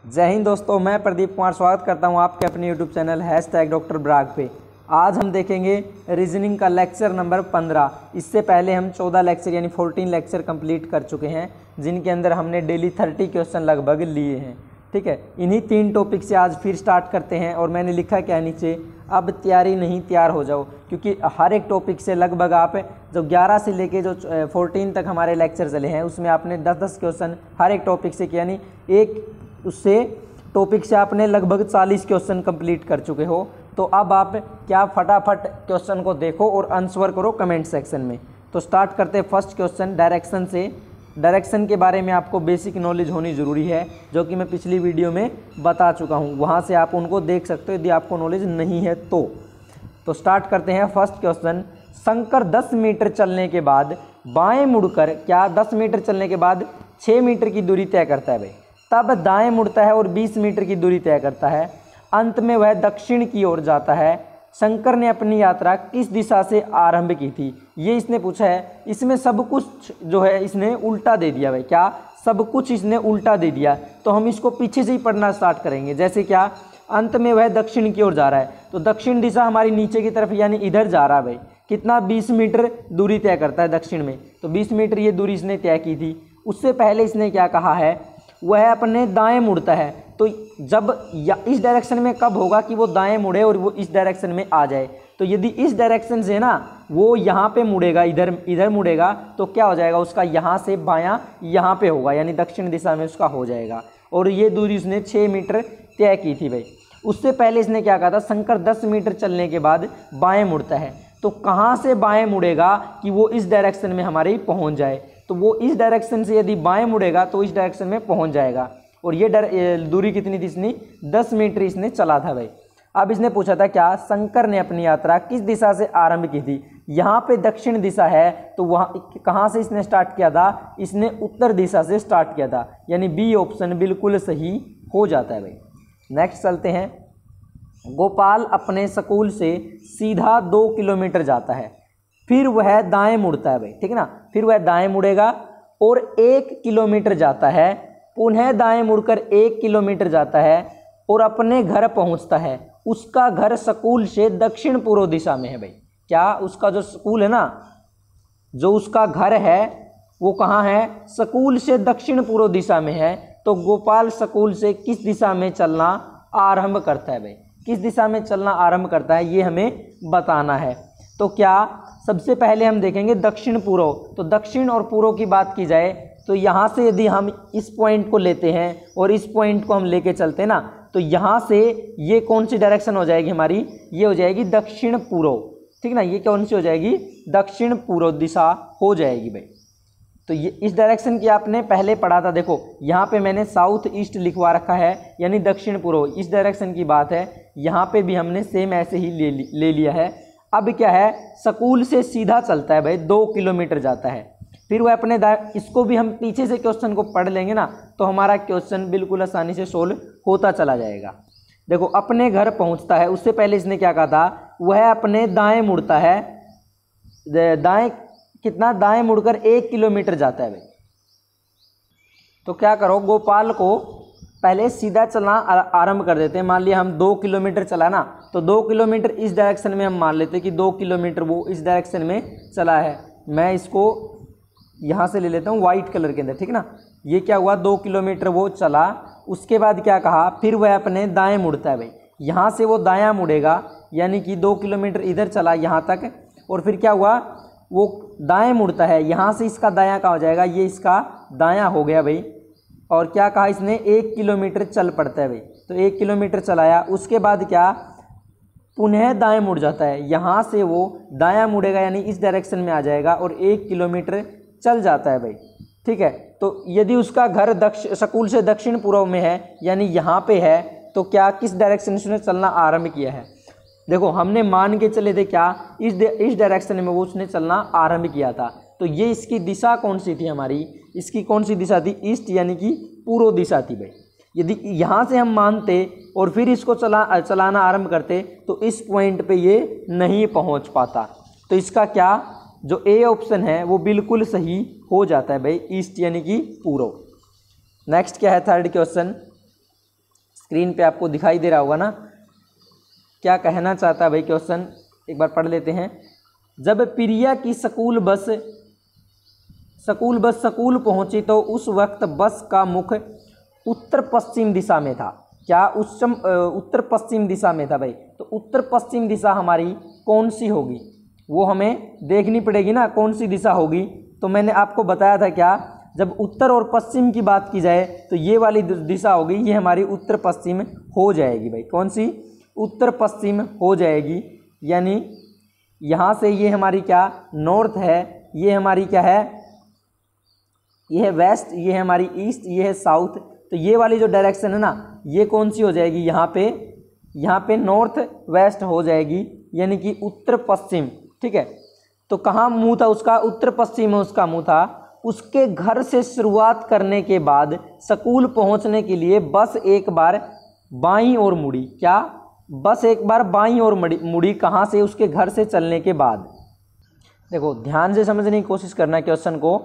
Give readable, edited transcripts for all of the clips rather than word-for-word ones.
जय हिंद दोस्तों, मैं प्रदीप कुमार स्वागत करता हूं आपके अपने यूट्यूब चैनल #डॉक्टर ब्राग पे। आज हम देखेंगे रीजनिंग का लेक्चर नंबर 15। इससे पहले हम 14 लेक्चर यानी 14 लेक्चर कंप्लीट कर चुके हैं, जिनके अंदर हमने डेली 30 क्वेश्चन लगभग लिए हैं। ठीक है, इन्हीं 3 टॉपिक से आज फिर स्टार्ट करते हैं। और मैंने लिखा क्या नीचे, अब तैयारी नहीं तैयार हो जाओ, क्योंकि हर एक टॉपिक से लगभग आप जो 11 से लेके जो 14 तक हमारे लेक्चर चले हैं, उसमें आपने 10-10 क्वेश्चन हर एक टॉपिक से किया, यानी एक उससे टॉपिक से आपने लगभग 40 क्वेश्चन कंप्लीट कर चुके हो। तो अब आप क्या फटाफट क्वेश्चन को देखो और आंसर करो कमेंट सेक्शन में। तो स्टार्ट करते हैं फर्स्ट क्वेश्चन डायरेक्शन से। डायरेक्शन के बारे में आपको बेसिक नॉलेज होनी ज़रूरी है, जो कि मैं पिछली वीडियो में बता चुका हूँ, वहाँ से आप उनको देख सकते हो यदि आपको नॉलेज नहीं है तो स्टार्ट करते हैं फर्स्ट क्वेश्चन। शंकर 10 मीटर चलने के बाद बाएं मुड़कर, क्या 10 मीटर चलने के बाद 6 मीटर की दूरी तय करता है भाई, तब दाएं मुड़ता है और 20 मीटर की दूरी तय करता है। अंत में वह दक्षिण की ओर जाता है। शंकर ने अपनी यात्रा किस दिशा से आरंभ की थी, ये इसने पूछा है। इसमें सब कुछ जो है इसने उल्टा दे दिया भाई, क्या सब कुछ इसने उल्टा दे दिया। तो हम इसको पीछे से ही पढ़ना स्टार्ट करेंगे। जैसे क्या, अंत में वह दक्षिण की ओर जा रहा है, तो दक्षिण दिशा हमारी नीचे की तरफ यानी इधर जा रहा है भाई। कितना, 20 मीटर दूरी तय करता है दक्षिण में, तो 20 मीटर ये दूरी इसने तय की थी। उससे पहले इसने क्या कहा है, वह अपने दाएं मुड़ता है। तो जब इस डायरेक्शन में कब होगा कि वो दाएं मुड़े और वो इस डायरेक्शन में आ जाए। तो यदि इस डायरेक्शन से ना वो यहाँ पे मुड़ेगा, इधर मुड़ेगा, तो क्या हो जाएगा उसका, यहाँ से बायां यहाँ पे होगा, यानी दक्षिण दिशा में उसका हो जाएगा। और ये दूरी उसने 6 मीटर तय की थी भाई। उससे पहले इसने क्या कहा था, शंकर 10 मीटर चलने के बाद बाएँ मुड़ता है। तो कहाँ से बाएँ मुड़ेगा कि वो इस डायरेक्शन में हमारे पहुँच जाए। तो वो इस डायरेक्शन से यदि बाएं मुड़ेगा तो इस डायरेक्शन में पहुंच जाएगा। और ये दूरी कितनी थी इसने, 10 मीटर इसने चला था भाई। अब इसने पूछा था क्या, शंकर ने अपनी यात्रा किस दिशा से आरंभ की थी। यहाँ पे दक्षिण दिशा है, तो वहाँ कहाँ से इसने स्टार्ट किया था, इसने उत्तर दिशा से स्टार्ट किया था, यानी बी ऑप्शन बिल्कुल सही हो जाता है भाई। नेक्स्ट चलते हैं। गोपाल अपने स्कूल से सीधा 2 किलोमीटर जाता है, फिर वह दाएं मुड़ता है भाई, ठीक है ना। फिर वह दाएं मुड़ेगा और 1 किलोमीटर जाता है, पुनः दाएं मुड़कर 1 किलोमीटर जाता है और अपने घर पहुंचता है। उसका घर स्कूल से दक्षिण पूर्व दिशा में है भाई। क्या, उसका जो स्कूल है ना, जो उसका घर है वो कहाँ है, स्कूल से दक्षिण पूर्व दिशा में है। तो गोपाल स्कूल से किस दिशा में चलना आरंभ करता है भाई, किस दिशा में चलना आरंभ करता है, ये हमें बताना है। तो क्या, सबसे पहले हम देखेंगे दक्षिण पूर्व। तो दक्षिण और पूर्व की बात की जाए तो यहाँ से यदि हम इस पॉइंट को लेते हैं और इस पॉइंट को हम लेके चलते हैं ना, तो यहाँ से ये कौन सी डायरेक्शन हो जाएगी हमारी, ये हो जाएगी दक्षिण पूर्व, ठीक ना। ये कौन सी हो जाएगी, दक्षिण पूर्व दिशा हो जाएगी भाई। तो ये इस डायरेक्शन की आपने पहले पढ़ा था। देखो यहाँ पे मैंने साउथ ईस्ट लिखवा रखा है, यानी दक्षिण पूर्व, इस डायरेक्शन की बात है। यहाँ पे भी हमने सेम ऐसे ही ले लिया है। अब क्या है, स्कूल से सीधा चलता है भाई, 2 किलोमीटर जाता है। फिर वह अपने इसको भी हम पीछे से क्वेश्चन को पढ़ लेंगे ना, तो हमारा क्वेश्चन बिल्कुल आसानी से सोल्व होता चला जाएगा। देखो, अपने घर पहुंचता है, उससे पहले इसने क्या कहा था, वह अपने दाएं मुड़ता है। दाएं कितना, दाएं मुड़कर 1 किलोमीटर जाता है भाई। तो क्या करो, गोपाल को पहले सीधा चलना आरंभ कर देते हैं। मान लिया हम 2 किलोमीटर चला ना, तो 2 किलोमीटर इस डायरेक्शन में हम मान लेते हैं कि 2 किलोमीटर वो इस डायरेक्शन में चला है। मैं इसको यहाँ से ले लेता हूँ वाइट कलर के अंदर, ठीक है ना। ये क्या हुआ, 2 किलोमीटर वो चला। उसके बाद क्या कहा, फिर वह अपने दाएं मुड़ता है भाई। यहाँ से वो दायां मुड़ेगा, यानी कि 2 किलोमीटर इधर चला यहाँ तक, और फिर क्या हुआ, वो दाएं मुड़ता है। यहाँ से इसका दायां का हो जाएगा, ये इसका दायां हो गया भाई। और क्या कहा इसने, 1 किलोमीटर चल पड़ता है भाई। तो 1 किलोमीटर चलाया, उसके बाद क्या, पुनः दाएं मुड़ जाता है। यहाँ से वो दायां मुड़ेगा, यानी इस डायरेक्शन में आ जाएगा और 1 किलोमीटर चल जाता है भाई, ठीक है। तो यदि उसका घर स्कूल से दक्षिण पूर्व में है, यानी यहाँ पे है, तो क्या, किस डायरेक्शन से उसने चलना आरंभ किया है। देखो हमने मान के चले थे क्या, इस डायरेक्शन में वो उसने चलना आरंभ किया था। तो ये इसकी दिशा कौन सी थी हमारी, इसकी कौन सी दिशा थी, ईस्ट, यानी कि पूर्व दिशा थी भाई। यदि यहाँ से हम मानते और फिर इसको चलाना आरंभ करते, तो इस पॉइंट पे ये नहीं पहुँच पाता। तो इसका क्या, जो ए ऑप्शन है वो बिल्कुल सही हो जाता है भाई, ईस्ट यानी कि पूर्व। नेक्स्ट क्या है, थर्ड क्वेश्चन। स्क्रीन पे आपको दिखाई दे रहा होगा ना, क्या कहना चाहता है भाई क्वेश्चन, एक बार पढ़ लेते हैं। जब प्रिया की स्कूल बस स्कूल पहुंची तो उस वक्त बस का मुख उत्तर पश्चिम दिशा में था। क्या उत्तर पश्चिम दिशा में था भाई, तो उत्तर पश्चिम दिशा हमारी कौन सी होगी वो हमें देखनी पड़ेगी ना, कौन सी दिशा होगी। तो मैंने आपको बताया था क्या, जब उत्तर और पश्चिम की बात की जाए तो ये वाली दिशा होगी, ये हमारी उत्तर पश्चिम हो जाएगी भाई। कौन सी, उत्तर पश्चिम हो जाएगी। यानी यहाँ से ये हमारी क्या नॉर्थ है, ये हमारी क्या है, ये है वेस्ट, ये है हमारी ईस्ट, ये है साउथ। तो ये वाली जो डायरेक्शन है ना, ये कौन सी हो जाएगी, यहाँ पे नॉर्थ वेस्ट हो जाएगी, यानी कि उत्तर पश्चिम। ठीक है, तो कहाँ मुँह था उसका, उत्तर पश्चिम में उसका मुँह था। उसके घर से शुरुआत करने के बाद स्कूल पहुँचने के लिए बस एक बार बाईं ओर मुड़ी। क्या, बस एक बार बाईं ओर मुड़ी, कहाँ से, उसके घर से चलने के बाद। देखो ध्यान से समझने की कोशिश करना क्वेश्चन को।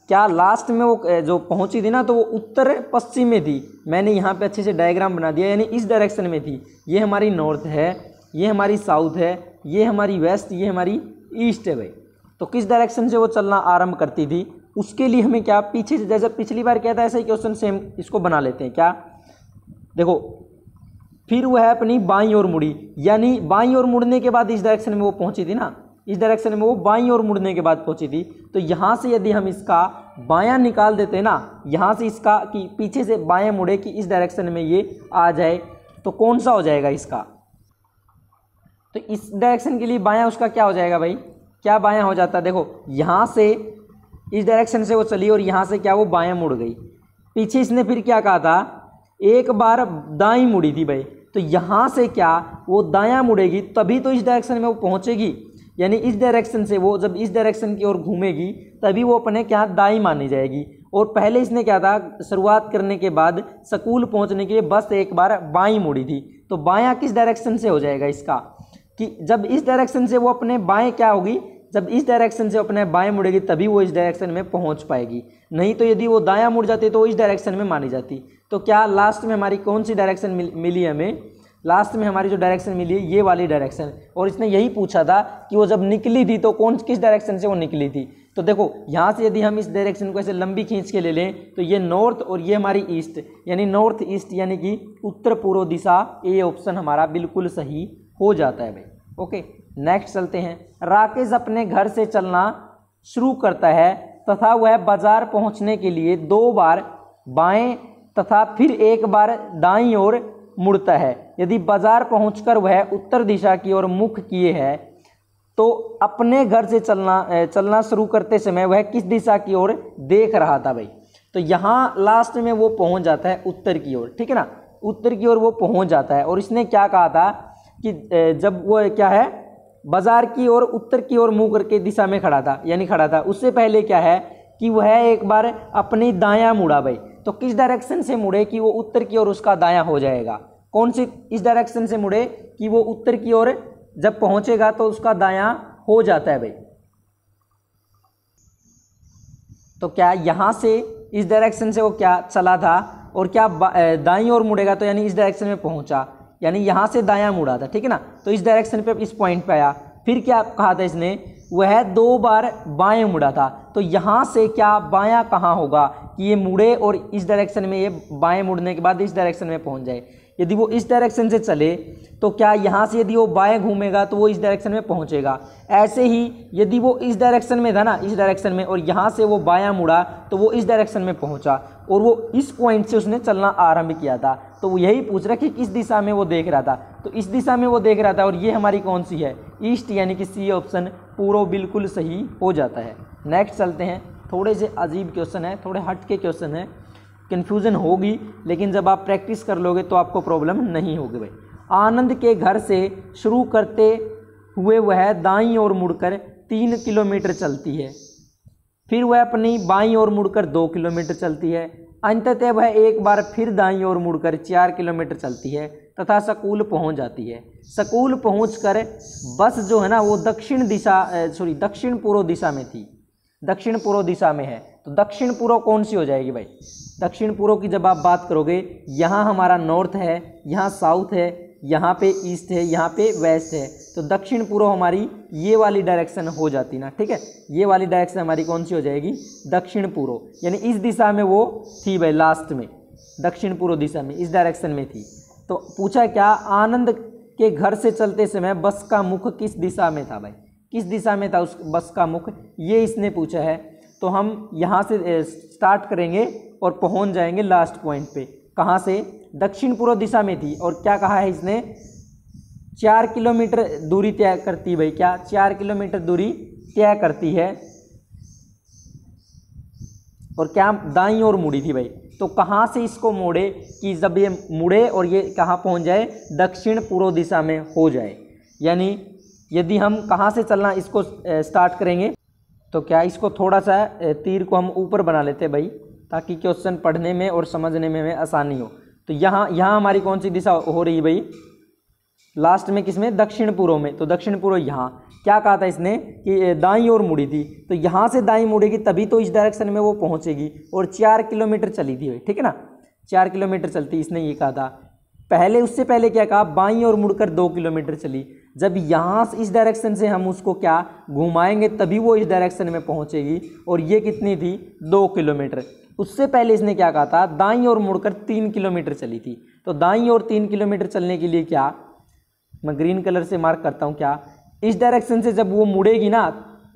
क्या लास्ट में वो जो पहुंची थी ना, तो वो उत्तर पश्चिम में थी। मैंने यहाँ पे अच्छे से डायग्राम बना दिया, यानी इस डायरेक्शन में थी। ये हमारी नॉर्थ है, ये हमारी साउथ है, ये हमारी वेस्ट, ये हमारी ईस्ट है भाई। तो किस डायरेक्शन से वो चलना आरंभ करती थी, उसके लिए हमें क्या पीछे से, जैसे पिछली बार कहता है ऐसा ही क्वेश्चन सेम इसको बना लेते हैं। क्या, देखो फिर वह अपनी बाईं ओर मुड़ी, यानी बाईं ओर मुड़ने के बाद इस डायरेक्शन में वो पहुंची थी ना, इस डायरेक्शन में वो बाईं ओर मुड़ने के बाद पहुंची थी। तो यहाँ से यदि हम इसका बायां निकाल देते हैं ना, यहाँ से इसका कि पीछे से बायां मुड़े कि इस डायरेक्शन में ये आ जाए, तो कौन सा हो जाएगा इसका, तो इस डायरेक्शन के लिए बायां उसका क्या हो जाएगा भाई, क्या बायां हो जाता है। देखो यहाँ से इस डायरेक्शन से वो चली और यहाँ से क्या वो बायां मुड़ गई। पीछे इसने फिर क्या कहा था, एक बार दाईं मुड़ी थी भाई, तो यहाँ से क्या वो दायां मुड़ेगी, तभी तो इस डायरेक्शन में वो पहुँचेगी। यानी इस डायरेक्शन से वो जब इस डायरेक्शन की ओर घूमेगी तभी वो अपने क्या दाईं मानी जाएगी। और पहले इसने क्या था, शुरुआत करने के बाद स्कूल पहुंचने के लिए बस एक बार बाईं मुड़ी थी। तो बायां किस डायरेक्शन से हो जाएगा इसका, कि जब इस डायरेक्शन से वो अपने बाएं क्या होगी, जब इस डायरेक्शन से अपने बाएं मुड़ेगी तभी वो इस डायरेक्शन में पहुंच पाएगी। नहीं तो यदि वो दायां मुड़ जाती तो इस डायरेक्शन में मानी जाती। तो क्या लास्ट में हमारी कौन सी डायरेक्शन मिली हमें, लास्ट में हमारी जो डायरेक्शन मिली है ये वाली डायरेक्शन। और इसने यही पूछा था कि वो जब निकली थी तो किस डायरेक्शन से वो निकली थी। तो देखो यहाँ से यदि हम इस डायरेक्शन को ऐसे लंबी खींच के ले लें तो ये नॉर्थ और ये हमारी ईस्ट, यानी नॉर्थ ईस्ट यानी कि उत्तर पूर्व दिशा। ए ऑप्शन हमारा बिल्कुल सही हो जाता है भाई। ओके, नेक्स्ट चलते हैं। राकेश अपने घर से चलना शुरू करता है तथा वह बाजार पहुँचने के लिए 2 बार बाएँ तथा फिर एक बार दाईं ओर मुड़ता है। यदि बाजार पहुंचकर वह उत्तर दिशा की ओर मुख किए है तो अपने घर से चलना शुरू करते समय वह किस दिशा की ओर देख रहा था भाई। तो यहाँ लास्ट में वो पहुंच जाता है उत्तर की ओर, ठीक है ना, उत्तर की ओर वो पहुंच जाता है। और इसने क्या कहा था कि जब वो क्या है बाजार की ओर उत्तर की ओर मुँह करके दिशा में खड़ा था, यानी खड़ा था, उससे पहले क्या है कि वह एक बार अपनी दायां मुड़ा भाई। तो किस डायरेक्शन से मुड़े कि वो उत्तर की ओर उसका दायां हो जाएगा, कौन सी, इस डायरेक्शन से मुड़े कि वो उत्तर की ओर जब पहुंचेगा तो उसका दायां हो जाता है भाई। तो क्या यहाँ से इस डायरेक्शन से वो क्या चला था और क्या दाईं ओर मुड़ेगा, तो यानी इस डायरेक्शन में पहुंचा, यानी यहाँ से दायां मुड़ा था, ठीक है ना। तो इस डायरेक्शन पे इस पॉइंट पे आया। फिर क्या कहा था इसने, वह 2 बार बाएं मुड़ा था। तो यहाँ से क्या बायां कहाँ होगा कि ये मुड़े और इस डायरेक्शन में, ये बाएं मुड़ने के बाद इस डायरेक्शन में पहुँच जाए। यदि वो इस डायरेक्शन से चले तो क्या यहाँ से यदि वो बाएं घूमेगा तो वो इस डायरेक्शन में पहुँचेगा। ऐसे ही यदि वो इस डायरेक्शन में था ना, इस डायरेक्शन में, और यहाँ से वो बायां मुड़ा तो वो इस डायरेक्शन में पहुँचा और वो इस पॉइंट से उसने चलना आरंभ किया था। तो वो यही पूछ रहा कि किस दिशा में वो देख रहा था, तो इस दिशा में वो देख रहा था। और ये हमारी कौन सी है, ईस्ट, यानी कि सी ऑप्शन पूरा बिल्कुल सही हो जाता है। नेक्स्ट चलते हैं। थोड़े से अजीब क्वेश्चन है, थोड़े हट के क्वेश्चन है, कन्फ्यूज़न होगी, लेकिन जब आप प्रैक्टिस कर लोगे तो आपको प्रॉब्लम नहीं होगी भाई। आनंद के घर से शुरू करते हुए वह दाईं ओर मुड़कर 3 किलोमीटर चलती है, फिर वह अपनी बाईं ओर मुड़कर 2 किलोमीटर चलती है, अंततः वह एक बार फिर दाईं ओर मुड़कर 4 किलोमीटर चलती है तथा स्कूल पहुंच जाती है। स्कूल पहुंचकर बस जो है ना वो दक्षिण पूर्व दिशा में थी, दक्षिण पूर्व दिशा में है। तो दक्षिण पूर्व कौन सी हो जाएगी भाई? दक्षिण पूर्व की जब आप बात करोगे, यहाँ हमारा नॉर्थ है, यहाँ साउथ है, यहाँ पे ईस्ट है, यहाँ पे वेस्ट है, तो दक्षिण पूर्व हमारी ये वाली डायरेक्शन हो जाती ना, ठीक है। ये वाली डायरेक्शन हमारी कौन सी हो जाएगी? दक्षिण पूर्व, यानी इस दिशा में वो थी भाई, लास्ट में दक्षिण पूर्व दिशा में इस डायरेक्शन में थी। तो पूछा क्या, आनंद के घर से चलते समय बस का मुख किस दिशा में था भाई? किस दिशा में था उस बस का मुख, ये इसने पूछा है। तो हम यहाँ से स्टार्ट करेंगे और पहुँच जाएंगे लास्ट पॉइंट पे। कहाँ से? दक्षिण पूर्व दिशा में थी। और क्या कहा है इसने? 4 किलोमीटर दूरी तय करती है भाई। क्या 4 किलोमीटर दूरी तय करती है? और क्या दाईं ओर मुड़ी थी भाई। तो कहाँ से इसको मोड़े कि जब ये मुड़े और ये कहाँ पहुँच जाए? दक्षिण पूर्व दिशा में हो जाए। यानी यदि हम कहाँ से चलना इसको स्टार्ट करेंगे, तो क्या इसको थोड़ा सा तीर को हम ऊपर बना लेते हैं भाई, ताकि क्वेश्चन पढ़ने में और समझने में हमें आसानी हो। तो यहाँ हमारी कौन सी दिशा हो रही है भाई? लास्ट में किसमें? दक्षिण पूर्व में। तो दक्षिण पूर्व यहाँ क्या कहा था इसने कि दाईं ओर मुड़ी थी, तो यहाँ से दाईं मुड़ेगी तभी तो इस डायरेक्शन में वो पहुँचेगी। और 4 किलोमीटर चली थी भाई, ठीक है ना, 4 किलोमीटर चलती, इसने ये कहा था। पहले उससे पहले क्या कहा? बाईं ओर मुड़कर 2 किलोमीटर चली। जब यहाँ से इस डायरेक्शन से हम उसको क्या घुमाएंगे तभी वो इस डायरेक्शन में पहुँचेगी। और ये कितनी थी? 2 किलोमीटर। उससे पहले इसने क्या कहा था? दाईं ओर मुड़कर 3 किलोमीटर चली थी। तो दाईं ओर 3 किलोमीटर चलने के लिए क्या, मैं ग्रीन कलर से मार्क करता हूँ, क्या इस डायरेक्शन से जब वो मुड़ेगी ना,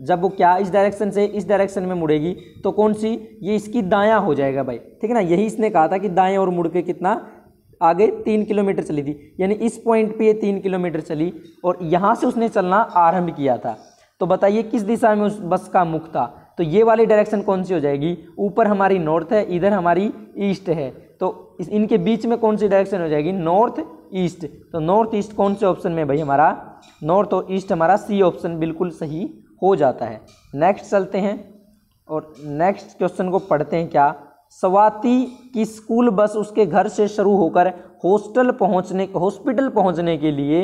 जब वो क्या इस डायरेक्शन से इस डायरेक्शन में मुड़ेगी, तो कौन सी? ये इसकी दायां हो जाएगा भाई, ठीक है ना। यही इसने कहा था कि दाएं ओर मुड़ के कितना आगे 3 किलोमीटर चली थी। यानी इस पॉइंट पे ये 3 किलोमीटर चली और यहाँ से उसने चलना आरंभ किया था। तो बताइए किस दिशा में उस बस का मुख था? तो ये वाली डायरेक्शन कौन सी हो जाएगी? ऊपर हमारी नॉर्थ है, इधर हमारी ईस्ट है, तो इनके बीच में कौन सी डायरेक्शन हो जाएगी? North east. तो नॉर्थ ईस्ट कौन से ऑप्शन में भाई? हमारा नॉर्थ और ईस्ट, हमारा सी ऑप्शन बिल्कुल सही हो जाता है। नेक्स्ट चलते हैं और नेक्स्ट क्वेश्चन को पढ़ते हैं। क्या स्वाति की स्कूल बस उसके घर से शुरू होकर हॉस्पिटल पहुंचने के लिए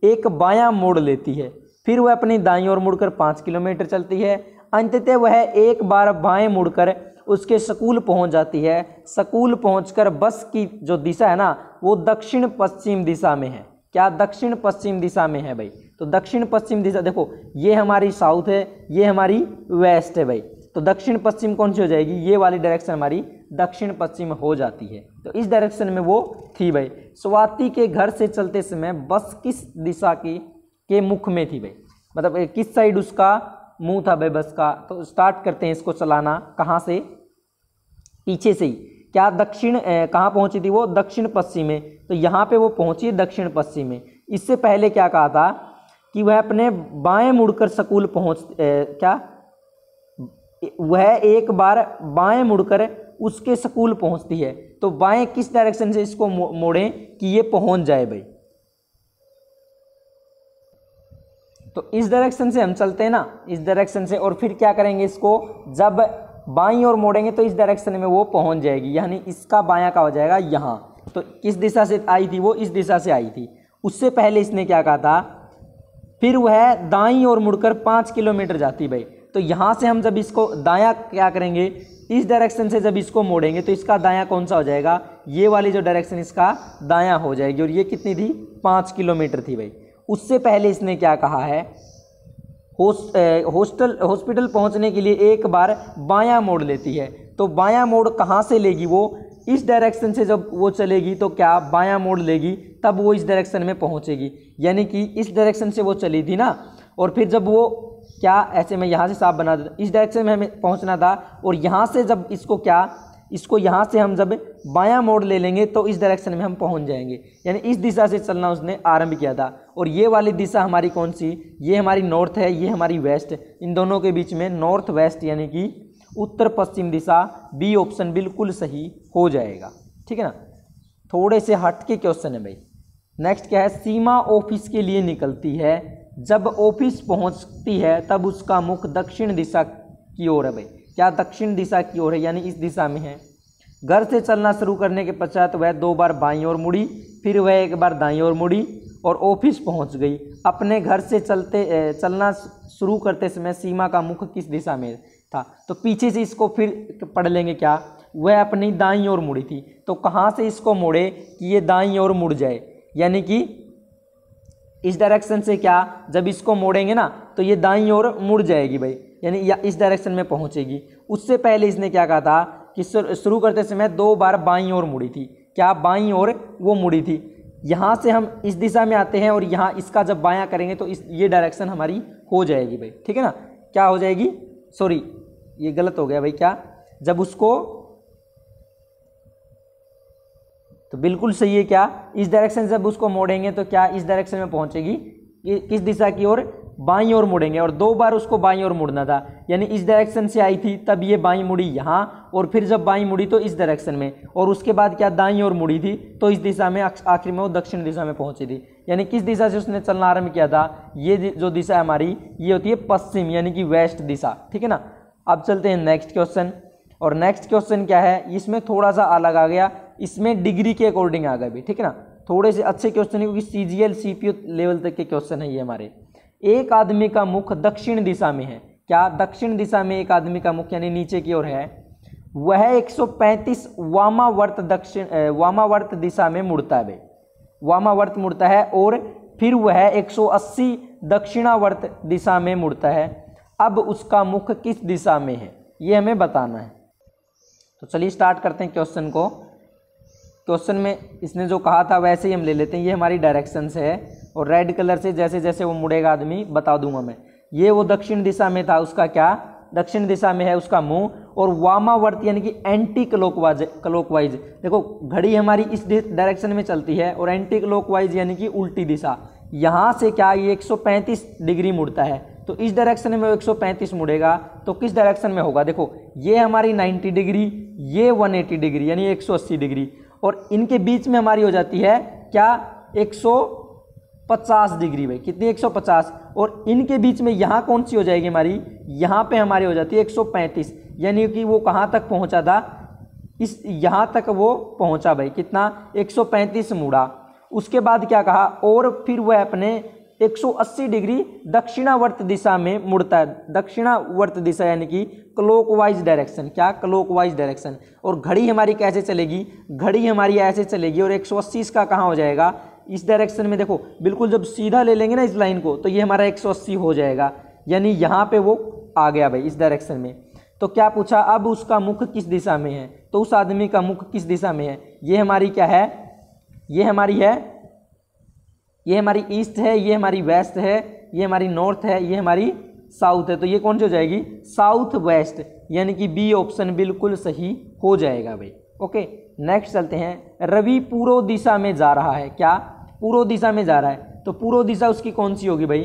एक बायां मोड़ लेती है, फिर वह अपनी दाईं ओर मुड़कर 5 किलोमीटर चलती है। अंततः वह एक बार बाएं मुड़कर उसके स्कूल पहुंच जाती है। स्कूल पहुंचकर बस की जो दिशा है ना, वो दक्षिण पश्चिम दिशा में है। क्या दक्षिण पश्चिम दिशा में है भाई? तो दक्षिण पश्चिम दिशा, देखो ये हमारी साउथ है, ये हमारी वेस्ट है भाई। तो दक्षिण पश्चिम कौन सी हो जाएगी? ये वाली डायरेक्शन हमारी दक्षिण पश्चिम हो जाती है। तो इस डायरेक्शन में वो थी भाई। स्वाति के घर से चलते समय बस किस दिशा के मुख में थी भाई? मतलब किस साइड उसका मुंह था भाई बस का? तो स्टार्ट करते हैं इसको चलाना। कहाँ से? पीछे से ही। क्या दक्षिण कहाँ पहुंची थी वो? दक्षिण पश्चिम में। तो यहाँ पे वो पहुंची दक्षिण पश्चिम में। इससे पहले क्या कहा था कि वह अपने बाएं मुड़कर स्कूल क्या वह एक बार बाएं मुड़कर उसके स्कूल पहुंचती है। तो बाएं किस डायरेक्शन से इसको मोड़ें कि ये पहुंच जाए भाई? तो इस डायरेक्शन से हम चलते हैं ना, इस डायरेक्शन से, और फिर क्या करेंगे इसको, जब बाईं ओर मोड़ेंगे तो इस डायरेक्शन में वो पहुंच जाएगी। यानी इसका बायां का हो जाएगा यहाँ। तो किस दिशा से आई थी वो? इस दिशा से आई थी। उससे पहले इसने क्या कहा था? फिर वह दाईं ओर मुड़कर 5 किलोमीटर जाती भाई। तो यहाँ से हम जब इसको दायां क्या करेंगे, इस डायरेक्शन से जब इसको मोड़ेंगे तो इसका दायां कौन सा हो जाएगा? ये वाली जो डायरेक्शन इसका दायां हो जाएगी। और ये कितनी थी? 5 किलोमीटर थी भाई। उससे पहले इसने क्या कहा है? हॉस्पिटल पहुंचने के लिए एक बार बायां मोड़ लेती है। तो बायां मोड़ कहाँ से लेगी वो? इस डायरेक्शन से जब वो चलेगी तो क्या बायां मोड़ लेगी, तब वो इस डायरेक्शन में पहुंचेगी। यानी कि इस डायरेक्शन से वो चली थी ना, और फिर जब वो क्या, ऐसे मैं यहाँ से साफ बना देता, इस डायरेक्शन में हमें पहुँचना था, और यहाँ से जब इसको यहाँ से हम जब बायां मोड़ ले लेंगे तो इस डायरेक्शन में हम पहुँच जाएंगे। यानी इस दिशा से चलना उसने आरंभ किया था। और ये वाली दिशा हमारी कौन सी? ये हमारी नॉर्थ है, ये हमारी वेस्ट। इन दोनों के बीच में नॉर्थ वेस्ट यानी कि उत्तर पश्चिम दिशा, बी ऑप्शन बिल्कुल सही हो जाएगा। ठीक है ना। थोड़े से हट के क्वेश्चन है भाई। नेक्स्ट क्या है? सीमा ऑफिस के लिए निकलती है, जब ऑफिस पहुंचती है तब उसका मुख दक्षिण दिशा की ओर है भाई। क्या दक्षिण दिशा की ओर है? यानी इस दिशा में है। घर से चलना शुरू करने के पश्चात वह 2 बार बाईं ओर मुड़ी, फिर वह एक बार दाईं ओर मुड़ी और ऑफिस पहुंच गई। अपने घर से चलना शुरू करते समय सीमा का मुख किस दिशा में था। तो पीछे से इसको फिर पढ़ लेंगे क्या, वह अपनी दाईं ओर मुड़ी थी। तो कहाँ से इसको मोड़े कि ये दाईं ओर मुड़ जाए, यानी कि इस डायरेक्शन से क्या, जब इसको मोड़ेंगे ना तो ये दाईं ओर मुड़ जाएगी भाई, यानी या इस डायरेक्शन में पहुंचेगी। उससे पहले इसने क्या कहा था कि शुरू करते समय 2 बार बाईं ओर मुड़ी थी, क्या बाईं ओर वो मुड़ी थी। यहाँ से हम इस दिशा में आते हैं और यहाँ इसका जब बायां करेंगे तो ये डायरेक्शन हमारी हो जाएगी भाई, ठीक है ना। क्या हो जाएगी, सॉरी ये गलत हो गया भाई, क्या, जब उसको, तो बिल्कुल सही है, क्या इस डायरेक्शन से जब उसको मोड़ेंगे तो क्या इस डायरेक्शन में पहुंचेगी, किस दिशा की ओर, बाईं ओर मुड़ेंगे। और 2 बार उसको बाईं ओर मुड़ना था, यानी इस डायरेक्शन से आई थी तब ये बाईं मुड़ी यहाँ, और फिर जब बाईं मुड़ी तो इस डायरेक्शन में, और उसके बाद क्या दाईं ओर मुड़ी थी तो इस दिशा में, आखिर में वो दक्षिण दिशा में पहुंची थी। यानी किस दिशा से उसने चलना आरंभ किया था, ये जो दिशा हमारी ये होती है पश्चिम, यानी कि वेस्ट दिशा, ठीक है ना। अब चलते हैं नेक्स्ट क्वेश्चन। और नेक्स्ट क्वेश्चन क्या है, इसमें थोड़ा सा अलग आ गया, इसमें डिग्री के अकॉर्डिंग आ गए भी, ठीक है ना। थोड़े से अच्छे क्वेश्चन है क्योंकि CGL CPO लेवल तक के क्वेश्चन है ये हमारे। एक आदमी का मुख दक्षिण दिशा में है, क्या दक्षिण दिशा में एक आदमी का मुख यानी नीचे की ओर है, वह 135 वामावर्त दिशा में मुड़ता है भाई, वामावर्त मुड़ता है, और फिर वह 180 दक्षिणावर्त दिशा में मुड़ता है। अब उसका मुख किस दिशा में है ये हमें बताना है। तो चलिए स्टार्ट करते हैं क्वेश्चन को। क्वेश्चन में इसने जो कहा था वैसे ही हम ले लेते हैं, ये हमारी डायरेक्शन से है, और रेड कलर से जैसे जैसे वो मुड़ेगा आदमी बता दूंगा मैं। ये वो दक्षिण दिशा में था, उसका क्या, दक्षिण दिशा में है उसका मुंह, और वामावर्त यानी कि एंटी क्लॉकवाइज, देखो घड़ी हमारी इस डायरेक्शन में चलती है, और एंटी क्लॉकवाइज यानी कि उल्टी दिशा, यहाँ से क्या ये 135 डिग्री मुड़ता है, तो इस डायरेक्शन में वो 135 मुड़ेगा, तो किस डायरेक्शन में होगा, देखो ये हमारी 90 डिग्री, ये 180 डिग्री यानी 180 डिग्री, और इनके बीच में हमारी हो जाती है क्या 150 डिग्री भाई, कितनी 150, और इनके बीच में यहाँ कौन सी हो जाएगी हमारी, यहाँ पे हमारी हो जाती है 135, यानी कि वो कहाँ तक पहुँचा था, इस यहाँ तक वो पहुँचा भाई, कितना 135 मुड़ा। उसके बाद क्या कहा, और फिर वह अपने 180 डिग्री दक्षिणावर्त दिशा में मुड़ता है, दक्षिणावर्त दिशा यानी कि क्लॉकवाइज डायरेक्शन, क्या क्लॉकवाइज डायरेक्शन। और घड़ी हमारी कैसे चलेगी, घड़ी हमारी ऐसे चलेगी, और 180 इसका कहाँ हो जाएगा, इस डायरेक्शन में, देखो बिल्कुल जब सीधा ले लेंगे ना इस लाइन को तो ये हमारा 180 हो जाएगा, यानी यहाँ पे वो आ गया भाई इस डायरेक्शन में। तो क्या पूछा, अब उसका मुख किस दिशा में है, तो उस आदमी का मुख किस दिशा में है, ये हमारी क्या है, ये हमारी है, ये हमारी ईस्ट है, ये हमारी वेस्ट है, ये हमारी नॉर्थ है, ये हमारी साउथ है, तो ये कौन सी हो जाएगी, साउथ वेस्ट, यानी कि बी ऑप्शन बिल्कुल सही हो जाएगा भाई। ओके नेक्स्ट चलते हैं। रवि पूर्व दिशा में जा रहा है, क्या पूर्व दिशा में जा रहा है, तो पूर्व दिशा उसकी कौन सी होगी भाई,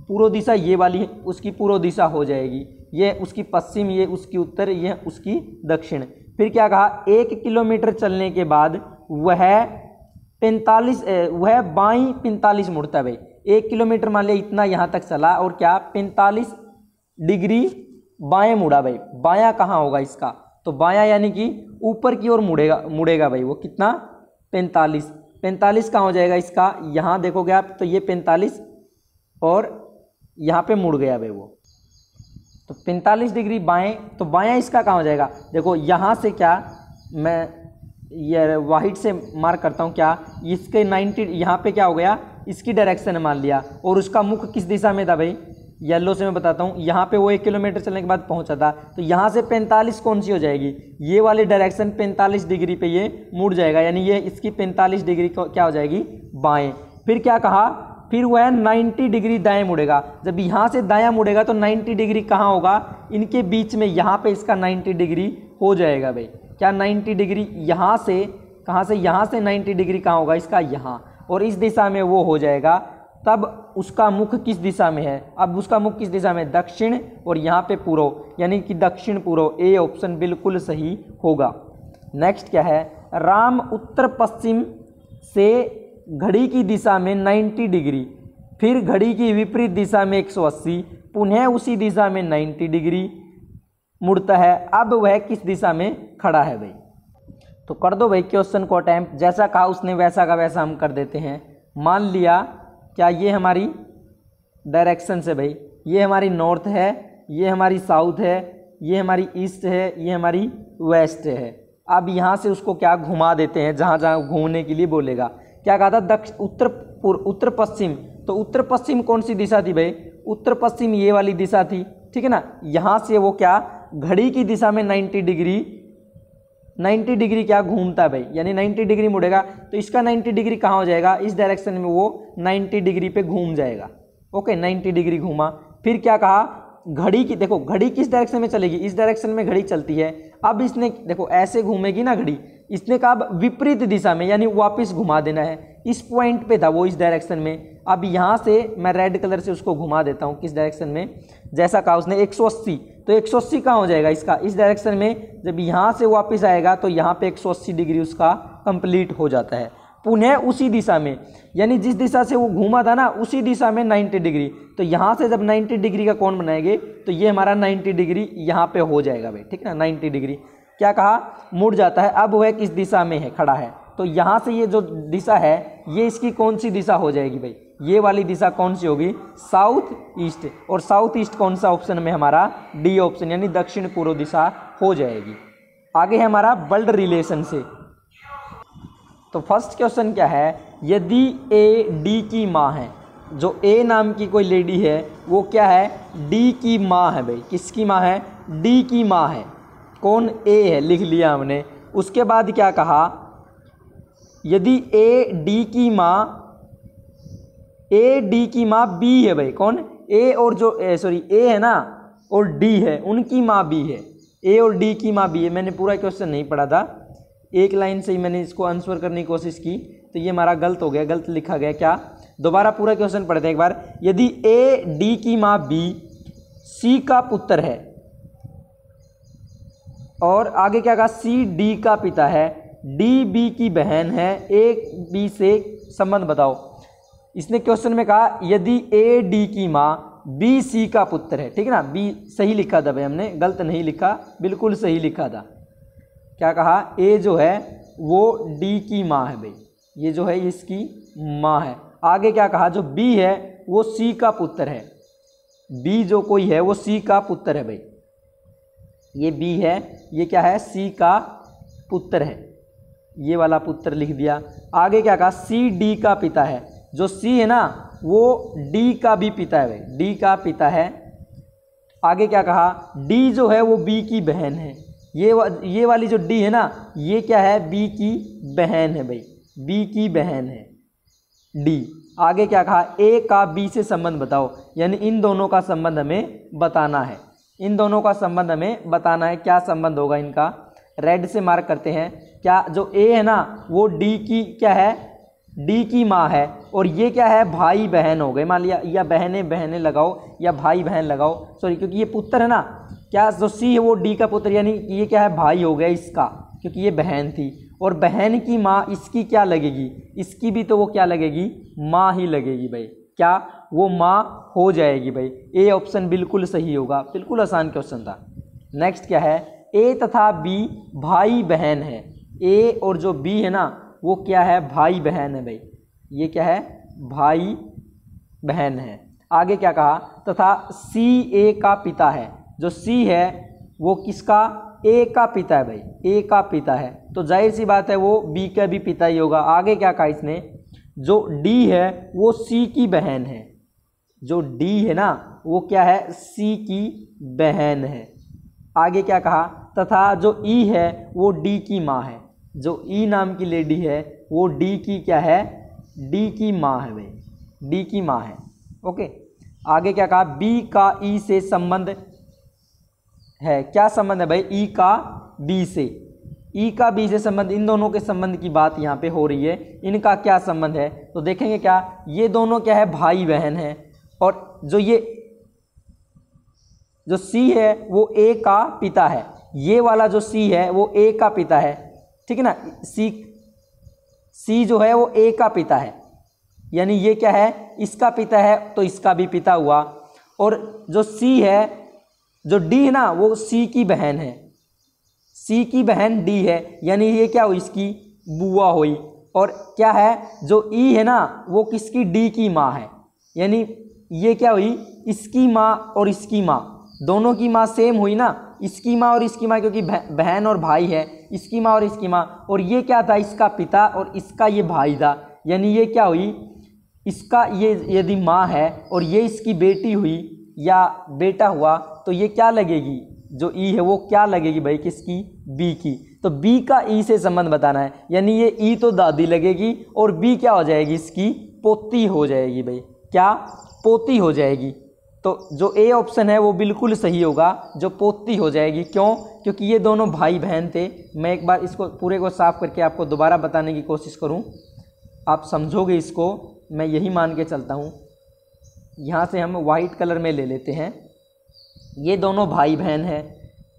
पूर्व दिशा ये वाली उसकी पूर्व दिशा हो जाएगी, ये उसकी पश्चिम, ये उसकी उत्तर, ये उसकी दक्षिण। फिर क्या कहा, 1 किलोमीटर चलने के बाद वह 45 वह बाईं 45 मुड़ता है भाई, 1 किलोमीटर मान लिया इतना यहाँ तक चला, और क्या 45 डिग्री बाएं मुड़ा भाई, बायां कहाँ होगा इसका, तो बायां यानी कि ऊपर की ओर मुड़ेगा भाई, वो कितना 45 कहाँ हो जाएगा इसका, यहाँ देखोगे आप तो ये 45 और यहाँ पे मुड़ गया भाई वो, तो 45 डिग्री बाएं, तो बायां इसका कहाँ हो जाएगा, देखो यहाँ से क्या मैं ये वाइट से मार्क करता हूँ, क्या इसके 90 यहाँ पे क्या हो गया, इसकी डायरेक्शन मान लिया, और उसका मुख किस दिशा में था भाई, येलो से मैं बताता हूँ, यहाँ पे वो 1 किलोमीटर चलने के बाद पहुँचा था, तो यहाँ से 45 कौन सी हो जाएगी, ये वाली डायरेक्शन 45 डिग्री पे ये मुड़ जाएगा, यानी ये इसकी 45 डिग्री क्या हो जाएगी बाएं। फिर क्या कहा, फिर वह 90 डिग्री दाएं मुड़ेगा, जब यहाँ से दायां मुड़ेगा तो 90 डिग्री कहाँ होगा, इनके बीच में यहाँ पे इसका 90 डिग्री हो जाएगा भाई, क्या 90 डिग्री यहाँ से, कहाँ से, यहाँ से 90 डिग्री कहाँ होगा इसका, यहाँ, और इस दिशा में वो हो जाएगा। तब उसका मुख किस दिशा में है, अब उसका मुख किस दिशा में, दक्षिण, और यहाँ पे पूर्व यानी कि दक्षिण पूर्व, ए ऑप्शन बिल्कुल सही होगा। नेक्स्ट क्या है, राम उत्तर पश्चिम से घड़ी की दिशा में 90 डिग्री, फिर घड़ी की विपरीत दिशा में 180, पुनः उसी दिशा में 90 डिग्री मुड़ता है। अब वह किस दिशा में खड़ा है भाई, तो कर दो भाई क्वेश्चन को अटेम्प्ट, जैसा कहा उसने वैसा का वैसा हम कर देते हैं। मान लिया क्या ये हमारी डायरेक्शन से भाई, ये हमारी नॉर्थ है, ये हमारी साउथ है, ये हमारी ईस्ट है, ये हमारी वेस्ट है। अब यहाँ से उसको क्या घुमा देते हैं, जहाँ जहाँ घूमने के लिए बोलेगा। क्या कहा था, उत्तर पश्चिम, तो उत्तर पश्चिम कौन सी दिशा थी भाई, उत्तर पश्चिम ये वाली दिशा थी, ठीक है ना। यहाँ से वो क्या घड़ी की दिशा में 90 डिग्री क्या घूमता है भाई, यानी 90 डिग्री मुड़ेगा, तो इसका 90 डिग्री कहाँ हो जाएगा, इस डायरेक्शन में वो 90 डिग्री पे घूम जाएगा। ओके, 90 डिग्री घूमा। फिर क्या कहा, घड़ी की, देखो घड़ी किस डायरेक्शन में चलेगी, इस डायरेक्शन में घड़ी चलती है। अब इसने देखो ऐसे घूमेगी ना घड़ी, इसने कहा अब विपरीत दिशा में, यानी वापस घुमा देना है। इस पॉइंट पे था वो, इस डायरेक्शन में। अब यहाँ से मैं रेड कलर से उसको घुमा देता हूँ, किस डायरेक्शन में, जैसा कहा उसने 180, तो 180 कहाँ हो जाएगा इसका, इस डायरेक्शन में। जब यहाँ से वापस आएगा तो यहाँ पे 180 डिग्री उसका कंप्लीट हो जाता है। पुनः उसी दिशा में, यानी जिस दिशा से वो घूमा था ना, उसी दिशा में 90 डिग्री। तो यहाँ से जब 90 डिग्री का कोण बनाएंगे तो ये हमारा 90 डिग्री यहाँ पे हो जाएगा भाई, ठीक है ना। 90 डिग्री क्या कहा, मुड़ जाता है। अब वह किस दिशा में है, खड़ा है, तो यहाँ से ये जो दिशा है, ये इसकी कौन सी दिशा हो जाएगी भाई, ये वाली दिशा कौन सी होगी, साउथ ईस्ट। और साउथ ईस्ट कौन सा ऑप्शन में, हमारा डी ऑप्शन, यानी दक्षिण पूर्व दिशा हो जाएगी। आगे है हमारा ब्लड रिलेशन से। तो फर्स्ट क्वेश्चन क्या है, यदि ए डी की माँ है, जो ए नाम की कोई लेडी है वो क्या है, डी की माँ है भाई। किसकी माँ है, डी की माँ है। कौन, ए है, लिख लिया हमने। उसके बाद क्या कहा, यदि ए डी की माँ बी है भाई। कौन, ए और जो ए है ना और डी है, उनकी माँ बी है। ए और डी की माँ बी है। मैंने पूरा क्वेश्चन नहीं पढ़ा था, एक लाइन से ही मैंने इसको आंसर करने की कोशिश की, तो ये हमारा गलत हो गया, गलत लिखा गया। क्या, दोबारा पूरा क्वेश्चन पढ़ते हैं एक बार। यदि ए डी की माँ बी सी का पुत्र है, और आगे क्या कहा, सी डी का पिता है, डी बी की बहन है, ए बी से संबंध बताओ। इसने क्वेश्चन में कहा यदि ए डी की माँ बी सी का पुत्र है, ठीक है ना। बी सही लिखा था भाई हमने, गलत नहीं लिखा, बिल्कुल सही लिखा था। क्या कहा, ए जो है वो डी की माँ है भाई, ये जो है इसकी माँ है। आगे क्या कहा, जो बी है वो सी का पुत्र है। बी जो कोई है वो सी का पुत्र है भाई, ये बी है, ये क्या है, सी का पुत्र है, ये वाला पुत्र लिख दिया। आगे क्या कहा, सी डी का पिता है। जो सी है ना वो डी का भी पिता है भाई, डी का पिता है। आगे क्या कहा, डी जो है वो बी की बहन है। ये वाली जो डी है ना, ये क्या है, बी की बहन है भाई, बी की बहन है डी। आगे क्या कहा, ए का बी से संबंध बताओ, यानी इन दोनों का संबंध हमें बताना है। इन दोनों का संबंध हमें बताना है, क्या संबंध होगा इनका, रेड से मार्क करते हैं। क्या, जो ए है ना वो डी की क्या है, डी की माँ है, और ये क्या है, भाई बहन हो गए। मान लिया, या बहने लगाओ या भाई बहन लगाओ, सॉरी, क्योंकि ये पुत्र है ना, क्या जो सी है वो डी का पुत्र, यानी ये क्या है, भाई हो गया इसका, क्योंकि ये बहन थी। और बहन की माँ इसकी क्या लगेगी, इसकी भी तो वो क्या लगेगी, माँ ही लगेगी भाई। क्या, वो माँ हो जाएगी भाई। ए ऑप्शन बिल्कुल सही होगा, बिल्कुल आसान क्वेश्चन था। नेक्स्ट क्या है, ए तथा बी भाई बहन है। ए और जो बी है ना वो क्या है, भाई बहन है भाई, ये क्या है, भाई बहन है। आगे क्या कहा, तथा सी ए का पिता है। जो सी है वो किसका, ए का पिता है भाई, ए का पिता है, तो जाहिर सी बात है वो बी का भी पिता ही होगा। आगे क्या कहा इसने, जो डी है वो सी की बहन है। जो डी है ना वो क्या है, सी की बहन है। आगे क्या कहा, तथा जो ई है वो डी की माँ है। जो ई नाम की लेडी है वो डी की क्या है, डी की माँ है भाई, डी की माँ है। ओके, आगे क्या कहा, बी का ई से संबंध है। क्या संबंध है भाई, ई का बी से, ई का बी से संबंध, इन दोनों के संबंध की बात यहाँ पे हो रही है। इनका क्या संबंध है, तो देखेंगे क्या, ये दोनों क्या है, भाई बहन है। और जो सी है वो ए का पिता है, ये वाला जो सी है वो ए का पिता है, ठीक है ना। सी जो है वो ए का पिता है, यानी ये क्या है, इसका पिता है, तो इसका भी पिता हुआ। और जो सी है, जो डी है ना वो सी की बहन है, सी की बहन डी है, यानी ये क्या हुई, इसकी बुआ हुई। और क्या है, जो ई है ना वो किसकी, डी की माँ है, यानी ये क्या हुई, इसकी माँ और इसकी माँ, दोनों की माँ सेम हुई ना, इसकी माँ और इसकी माँ, क्योंकि बहन और भाई है, इसकी माँ और इसकी माँ, और ये क्या था, इसका पिता और इसका ये भाई था, यानी ये क्या हुई, इसका ये यदि माँ है और ये इसकी बेटी हुई या बेटा हुआ, तो ये क्या लगेगी, जो ई है वो क्या लगेगी भाई, किसकी, बी की। तो बी का ई से संबंध बताना है, यानी ये ई तो दादी लगेगी और बी क्या हो जाएगी, इसकी पोती हो जाएगी भाई, क्या, पोती हो जाएगी। तो जो ए ऑप्शन है वो बिल्कुल सही होगा, जो पोती हो जाएगी। क्यों, क्योंकि ये दोनों भाई बहन थे। मैं एक बार इसको पूरे को साफ करके आपको दोबारा बताने की कोशिश करूं, आप समझोगे इसको, मैं यही मान के चलता हूं। यहाँ से हम वाइट कलर में ले लेते हैं, ये दोनों भाई बहन हैं।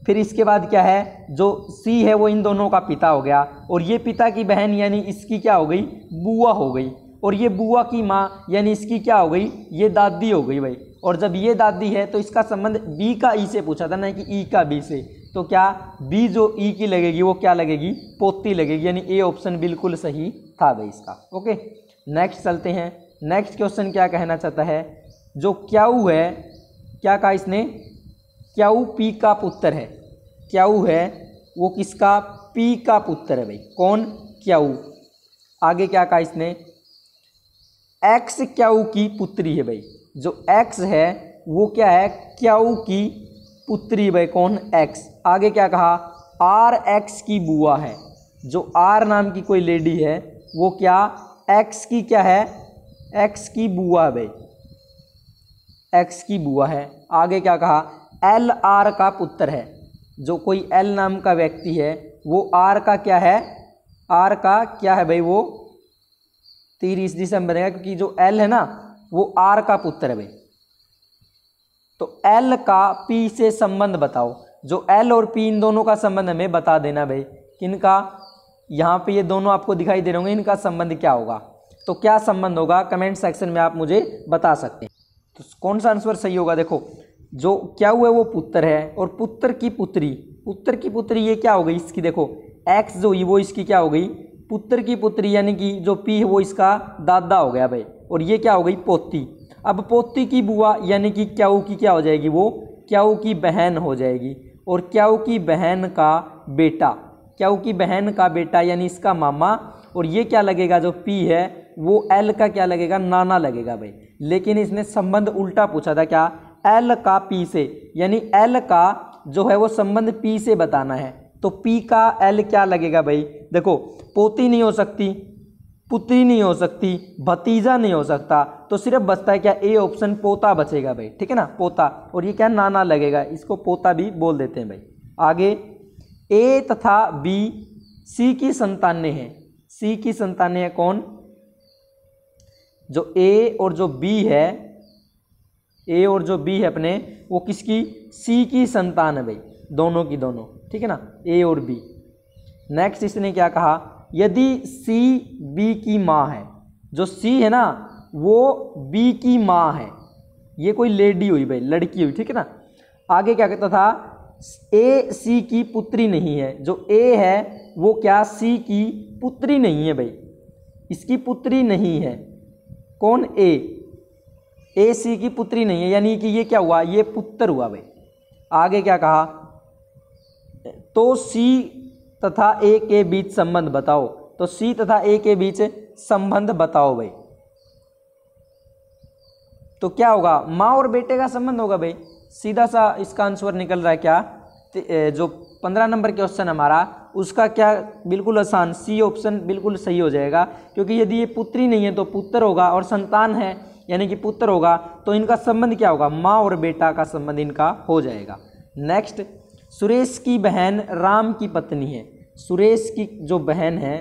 फिर इसके बाद क्या है, जो सी है वो इन दोनों का पिता हो गया, और ये पिता की बहन यानी इसकी क्या हो गई, बुआ हो गई, और ये बुआ की माँ यानी इसकी क्या हो गई, ये दादी हो गई भाई। और जब ये दादी है तो इसका संबंध बी का ई से पूछा था ना कि ई का बी से, तो क्या बी जो ई की लगेगी वो क्या लगेगी, पोती लगेगी, यानी ए ऑप्शन बिल्कुल सही था भाई इसका। ओके, नेक्स्ट चलते हैं। नेक्स्ट क्वेश्चन क्या कहना चाहता है, जो क्याऊ है, क्या कहा इसने, क्याऊ पी का पुत्र है, क्याऊ है वो किसका, पी का पुत्र है भाई, कौन, क्याऊ। आगे क्या कहा इसने, एक्स क्याऊ की पुत्री है भाई, जो एक्स है वो क्या है, क्याऊ की पुत्री भाई, कौन, एक्स। आगे क्या कहा, आर एक्स की बुआ है, जो आर नाम की कोई लेडी है वो क्या, एक्स की क्या है, एक्स की बुआ भाई, एक्स की बुआ है। आगे क्या कहा, एल आर का पुत्र है, जो कोई एल नाम का व्यक्ति है वो आर का क्या है, आर का क्या है भाई, वो तीर इस दिशा में बनेगा, क्योंकि जो एल है ना वो आर का पुत्र है भाई। तो एल का पी से संबंध बताओ, जो एल और पी इन दोनों का संबंध हमें बता देना भाई, किनका, यहाँ पे ये दोनों आपको दिखाई दे रहे होंगे, इनका संबंध क्या होगा। तो क्या संबंध होगा, कमेंट सेक्शन में आप मुझे बता सकते हैं। तो कौन सा आंसर सही होगा, देखो जो क्या हुआ है वो पुत्र है, और पुत्र की पुत्री, पुत्र की पुत्री ये क्या हो गई इसकी, देखो एक्स जो हुई वो इसकी क्या हो गई, पुत्र की पुत्री, यानी कि जो पी है वो इसका दादा हो गया भाई, और ये क्या हो गई, पोती। अब पोती की बुआ यानी कि क्याऊ की क्या हो जाएगी, वो क्याऊ की बहन हो जाएगी, और क्याऊ की बहन का बेटा, क्याऊ की बहन का बेटा यानी इसका मामा, और ये क्या लगेगा, जो पी है वो एल का क्या लगेगा, नाना लगेगा भाई। लेकिन इसने संबंध उल्टा पूछा था, क्या, एल का पी से, यानी एल का जो है वो संबंध पी से बताना है। तो पी का एल क्या लगेगा भाई, देखो पोती नहीं हो सकती, पुत्री नहीं हो सकती, भतीजा नहीं हो सकता, तो सिर्फ बचता है क्या, ए ऑप्शन पोता बचेगा भाई, ठीक है ना, पोता, और ये क्या नाना लगेगा, इसको पोता भी बोल देते हैं भाई। आगे ए तथा बी सी की संतानें हैं, सी की संतानें हैं कौन, जो ए और जो बी है, ए और जो बी है अपने, वो किसकी, सी की संतान है भाई, दोनों की दोनों, ठीक है ना, ए और बी। नेक्स्ट इसने क्या कहा, यदि सी बी की माँ है, जो सी है ना वो बी की माँ है, ये कोई लेडी हुई भाई, लड़की हुई, ठीक है ना। आगे क्या कहता था, ए सी की पुत्री नहीं है, जो ए है वो क्या, सी की पुत्री नहीं है भाई, इसकी पुत्री नहीं है, कौन, ए सी की पुत्री नहीं है, यानी कि ये क्या हुआ, ये पुत्र हुआ भाई। आगे क्या कहा, तो सी तथा ए के बीच संबंध बताओ, तो सी तथा ए के बीच संबंध बताओ भाई। तो क्या होगा, माँ और बेटे का संबंध होगा भाई, सीधा सा इसका आंसर निकल रहा है क्या, जो 15 नंबर क्वेश्चन हमारा उसका क्या, बिल्कुल आसान, सी ऑप्शन बिल्कुल सही हो जाएगा, क्योंकि यदि ये पुत्री नहीं है तो पुत्र होगा, और संतान है यानी कि पुत्र होगा, तो इनका संबंध क्या होगा, माँ और बेटा का संबंध इनका हो जाएगा। नेक्स्ट, सुरेश की बहन राम की पत्नी है, सुरेश की जो बहन है,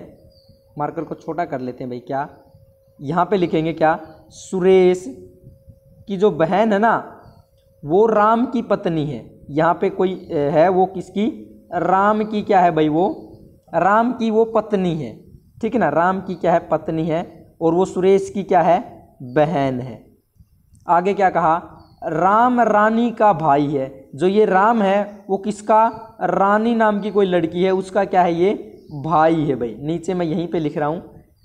मार्कर को छोटा कर लेते हैं भाई, क्या यहाँ पे लिखेंगे, क्या, सुरेश की जो बहन है ना वो राम की पत्नी है, यहाँ पे कोई है वो किसकी, राम की क्या है भाई, वो राम की वो पत्नी है, ठीक है ना, राम की क्या है, पत्नी है, और वो सुरेश की क्या है, बहन है। आगे क्या कहा, राम रानी का भाई है, जो ये राम है वो किसका, रानी नाम की कोई लड़की है उसका क्या है, ये भाई है भाई। नीचे मैं यहीं पे लिख रहा हूँ,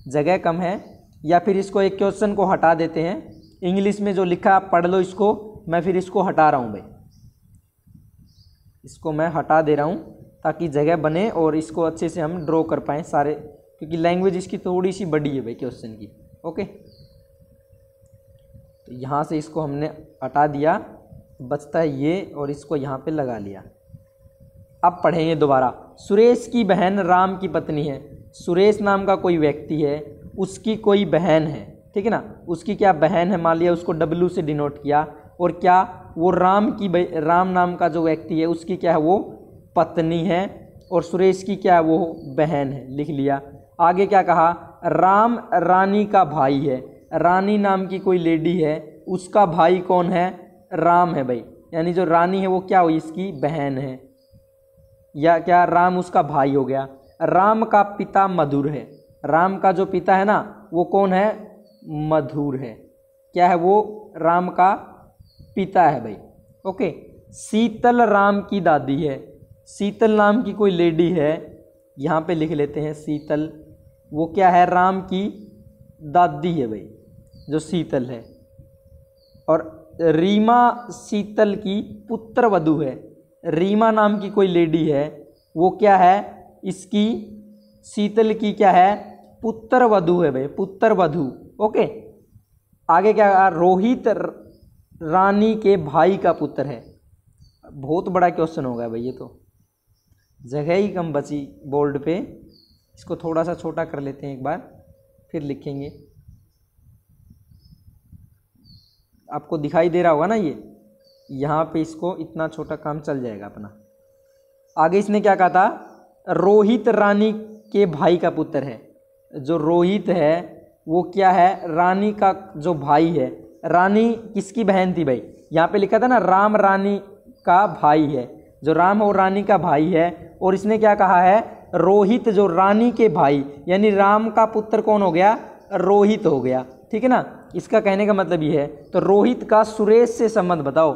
जगह कम है, या फिर इसको एक क्वेश्चन को हटा देते हैं, इंग्लिश में जो लिखा आप पढ़ लो इसको, मैं फिर इसको हटा रहा हूँ भाई। इसको मैं हटा दे रहा हूँ ताकि जगह बने और इसको अच्छे से हम ड्रॉ कर पाएँ सारे, क्योंकि लैंग्वेज इसकी थोड़ी सी बड़ी है भाई क्वेश्चन की। ओके, तो यहाँ से इसको हमने हटा दिया, बचता है ये, और इसको यहाँ पे लगा लिया। अब पढ़ेंगे दोबारा। सुरेश की बहन राम की पत्नी है। सुरेश नाम का कोई व्यक्ति है, उसकी कोई बहन है, ठीक है ना, उसकी क्या बहन है, मान लिया उसको W से डिनोट किया, और क्या वो राम नाम का जो व्यक्ति है उसकी क्या है, वो पत्नी है, और सुरेश की क्या है, वो बहन है, लिख लिया। आगे क्या कहा, राम रानी का भाई है। रानी नाम की कोई लेडी है, उसका भाई कौन है, राम है भाई, यानी जो रानी है वो क्या हुई, इसकी बहन है, या क्या राम उसका भाई हो गया। राम का पिता मधुर है। राम का जो पिता है ना वो कौन है, मधुर है, क्या है वो, राम का पिता है भाई। ओके, शीतल राम की दादी है। शीतल नाम की कोई लेडी है, यहाँ पे लिख लेते हैं शीतल, वो क्या है, राम की दादी है भाई, जो शीतल है। और रीमा शीतल की पुत्र वधू है। रीमा नाम की कोई लेडी है, वो क्या है, इसकी शीतल की क्या है, पुत्र वधू है भाई, पुत्र वधू। ओके, आगे क्या, रोहित रानी के भाई का पुत्र है। बहुत बड़ा क्वेश्चन हो गया भाई, ये तो जगह ही कम बची बोर्ड पे, इसको थोड़ा सा छोटा कर लेते हैं एक बार, फिर लिखेंगे। आपको दिखाई दे रहा होगा ना ये, यहाँ पे इसको इतना छोटा काम चल जाएगा अपना। आगे इसने क्या कहा था, रोहित रानी के भाई का पुत्र है। जो रोहित है वो क्या है, रानी का जो भाई है। रानी किसकी बहन थी भाई, यहाँ पे लिखा था ना राम रानी का भाई है, जो राम और रानी का भाई है। और इसने क्या कहा है, रोहित जो रानी के भाई, यानी राम का पुत्र कौन हो गया, रोहित हो गया, ठीक है ना। इसका कहने का मतलब ये है, तो रोहित का सुरेश से संबंध बताओ।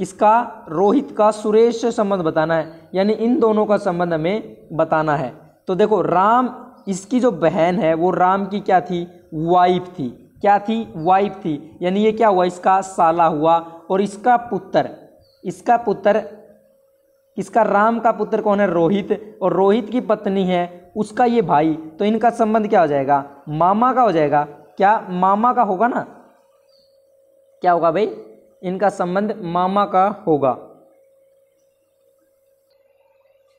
किसका, रोहित का सुरेश से संबंध बताना है, यानी इन दोनों का संबंध हमें बताना है। तो देखो, राम, इसकी जो बहन है वो राम की क्या थी, वाइफ थी, क्या थी, वाइफ थी, यानी ये क्या हुआ, इसका साला हुआ। और इसका पुत्र किसका, राम का पुत्र कौन है, रोहित, और रोहित की पत्नी है उसका ये भाई, तो इनका संबंध क्या हो जाएगा, मामा का हो जाएगा। क्या, मामा का होगा ना, क्या होगा भाई, इनका संबंध मामा का होगा।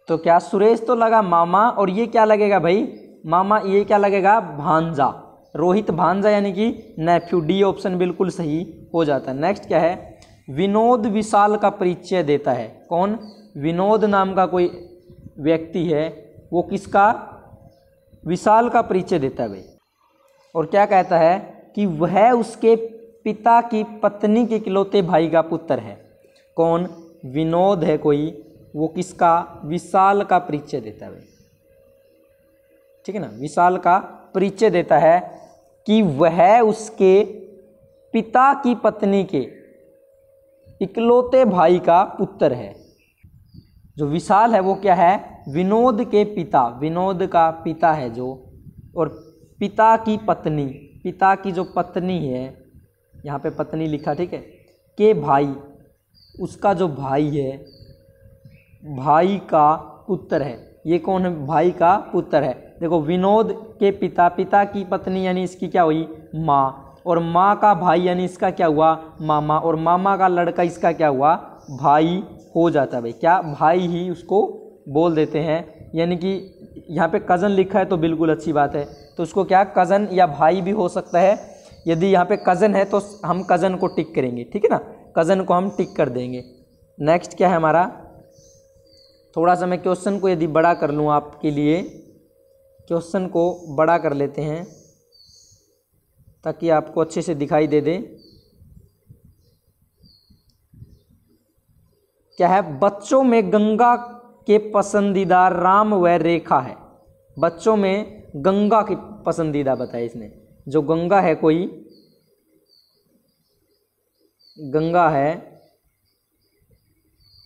तो क्या, सुरेश तो लगा मामा, और ये क्या लगेगा भाई, मामा, ये क्या लगेगा, भांजा। रोहित भांजा यानी कि नेफ्यू, डी ऑप्शन बिल्कुल सही हो जाता है। नेक्स्ट क्या है, विनोद विशाल का परिचय देता है। कौन, विनोद नाम का कोई व्यक्ति है, वो किसका, विशाल का परिचय देता है भाई। और क्या कहता है कि वह उसके पिता की पत्नी के इकलौते भाई का पुत्र है। कौन, विनोद है कोई, वो किसका, विशाल का परिचय देता है भाई, ठीक है ना, विशाल का परिचय देता है कि वह उसके पिता की पत्नी के इकलौते भाई का पुत्र है। जो विशाल है वो क्या है, विनोद के पिता, विनोद का पिता है जो, और पिता की पत्नी, पिता की जो पत्नी है, यहाँ पे पत्नी लिखा, ठीक है, के भाई, उसका जो भाई है, भाई का पुत्र है। ये कौन है, भाई का पुत्र है। देखो, विनोद के पिता, पिता की पत्नी यानी इसकी क्या हुई, माँ, और माँ का भाई यानी इसका क्या हुआ, मामा, और मामा का लड़का इसका क्या हुआ, भाई हो जाता है भाई। क्या, भाई ही उसको बोल देते हैं, यानी कि यहाँ पे कज़न लिखा है तो बिल्कुल अच्छी बात है, तो उसको क्या, कज़न या भाई भी हो सकता है। यदि यहाँ पे कज़न है तो हम कज़न को टिक करेंगे, ठीक है ना, कज़न को हम टिक कर देंगे। नेक्स्ट क्या है हमारा, थोड़ा सा मैं क्वेश्चन को यदि बड़ा कर लूँ आपके लिए, क्वेश्चन को बड़ा कर लेते हैं ताकि आपको अच्छे से दिखाई दे दे। क्या है, बच्चों में गंगा के पसंदीदा राम व रेखा है। बच्चों में गंगा की पसंदीदा बताया इसने, जो गंगा है, कोई गंगा है,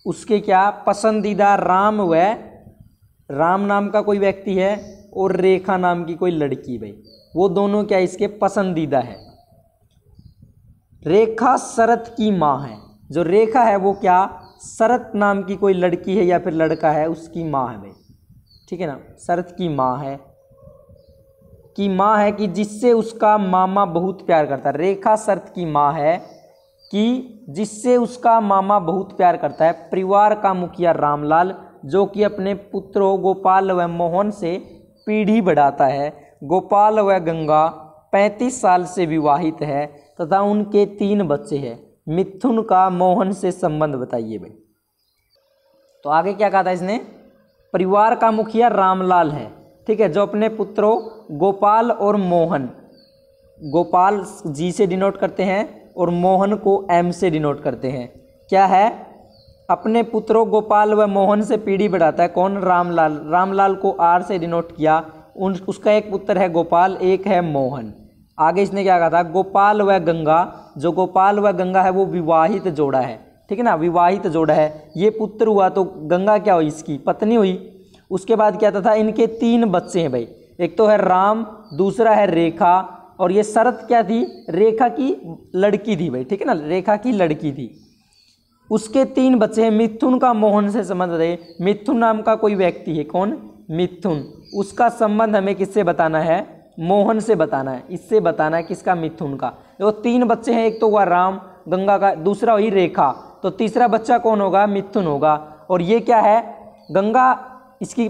उसके क्या पसंदीदा राम व, राम नाम का कोई व्यक्ति है, और रेखा नाम की कोई लड़की भाई, वो दोनों क्या इसके पसंदीदा है। रेखा शरत की माँ है। जो रेखा है वो क्या, शरत नाम की कोई लड़की है या फिर लड़का है, उसकी माँ है भाई, ठीक है ना। शरत की माँ है कि जिससे उसका मामा बहुत प्यार करता है। रेखा शरत की माँ है कि जिससे उसका मामा बहुत प्यार करता है। परिवार का मुखिया रामलाल जो कि अपने पुत्रों गोपाल व मोहन से पीढ़ी बढ़ाता है। गोपाल व गंगा 35 साल से विवाहित है तथा उनके 3 बच्चे हैं। मिथुन का मोहन से संबंध बताइए भाई। तो आगे क्या कहा था इसने, परिवार का मुखिया रामलाल है, ठीक है, जो अपने पुत्रों गोपाल और मोहन, गोपाल जी से डिनोट करते हैं और मोहन को एम से डिनोट करते हैं। क्या है, अपने पुत्रों गोपाल व मोहन से पीढ़ी बढ़ाता है। कौन, रामलाल। रामलाल को आर से डिनोट किया। उसका एक पुत्र है गोपाल, एक है मोहन। आगे इसने क्या कहा था, गोपाल व गंगा, जो गोपाल व गंगा है वो विवाहित जोड़ा है, ठीक है ना, विवाहित जोड़ा है। ये पुत्र हुआ तो गंगा क्या हुई, इसकी पत्नी हुई। उसके बाद क्या था, इनके 3 बच्चे हैं भाई, एक तो है राम, दूसरा है रेखा, और ये शरत क्या थी, रेखा की लड़की थी भाई, ठीक है ना, रेखा की लड़की थी। उसके 3 बच्चे हैं। मिथुन का मोहन से संबंध है। मिथुन नाम का कोई व्यक्ति है, कौन, मिथुन। उसका संबंध हमें किससे बताना है, मोहन से बताना है। इससे बताना है किसका, मिथुन का। तो 3 बच्चे हैं, एक तो हुआ राम, गंगा का, दूसरा हुई रेखा, तो तीसरा बच्चा कौन होगा, मिथुन होगा। और ये क्या है, गंगा इसकी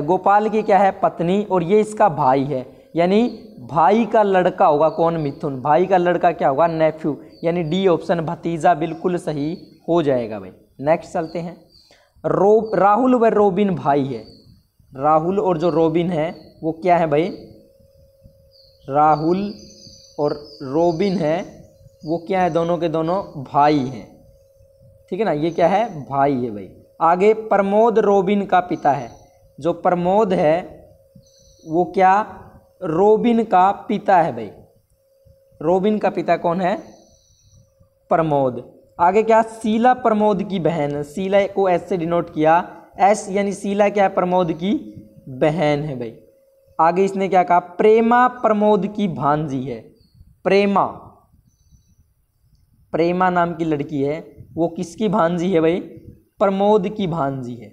गोपाल की क्या है, पत्नी, और ये इसका भाई है, यानी भाई का लड़का होगा कौन, मिथुन। भाई का लड़का क्या होगा, नेफ्यू, यानी डी ऑप्शन भतीजा बिल्कुल सही हो जाएगा भाई। नेक्स्ट चलते हैं। राहुल व रोबिन भाई है। राहुल और जो रोबिन है वो क्या है भाई, राहुल और रोबिन है वो क्या है, दोनों के दोनों भाई हैं, ठीक है ना, ये क्या है, भाई है भाई। आगे प्रमोद रोबिन का पिता है। जो प्रमोद है वो क्या, रोबिन का पिता है भाई। रोबिन का पिता कौन है, प्रमोद। आगे क्या, शीला प्रमोद की बहन। शीला को एस से डिनोट किया, एस यानी शीला क्या है, प्रमोद की बहन है भाई। आगे इसने क्या कहा, प्रेमा प्रमोद की भांजी है। प्रेमा, प्रेमा नाम की लड़की है, वो किसकी भांजी है भाई, प्रमोद की भांजी है।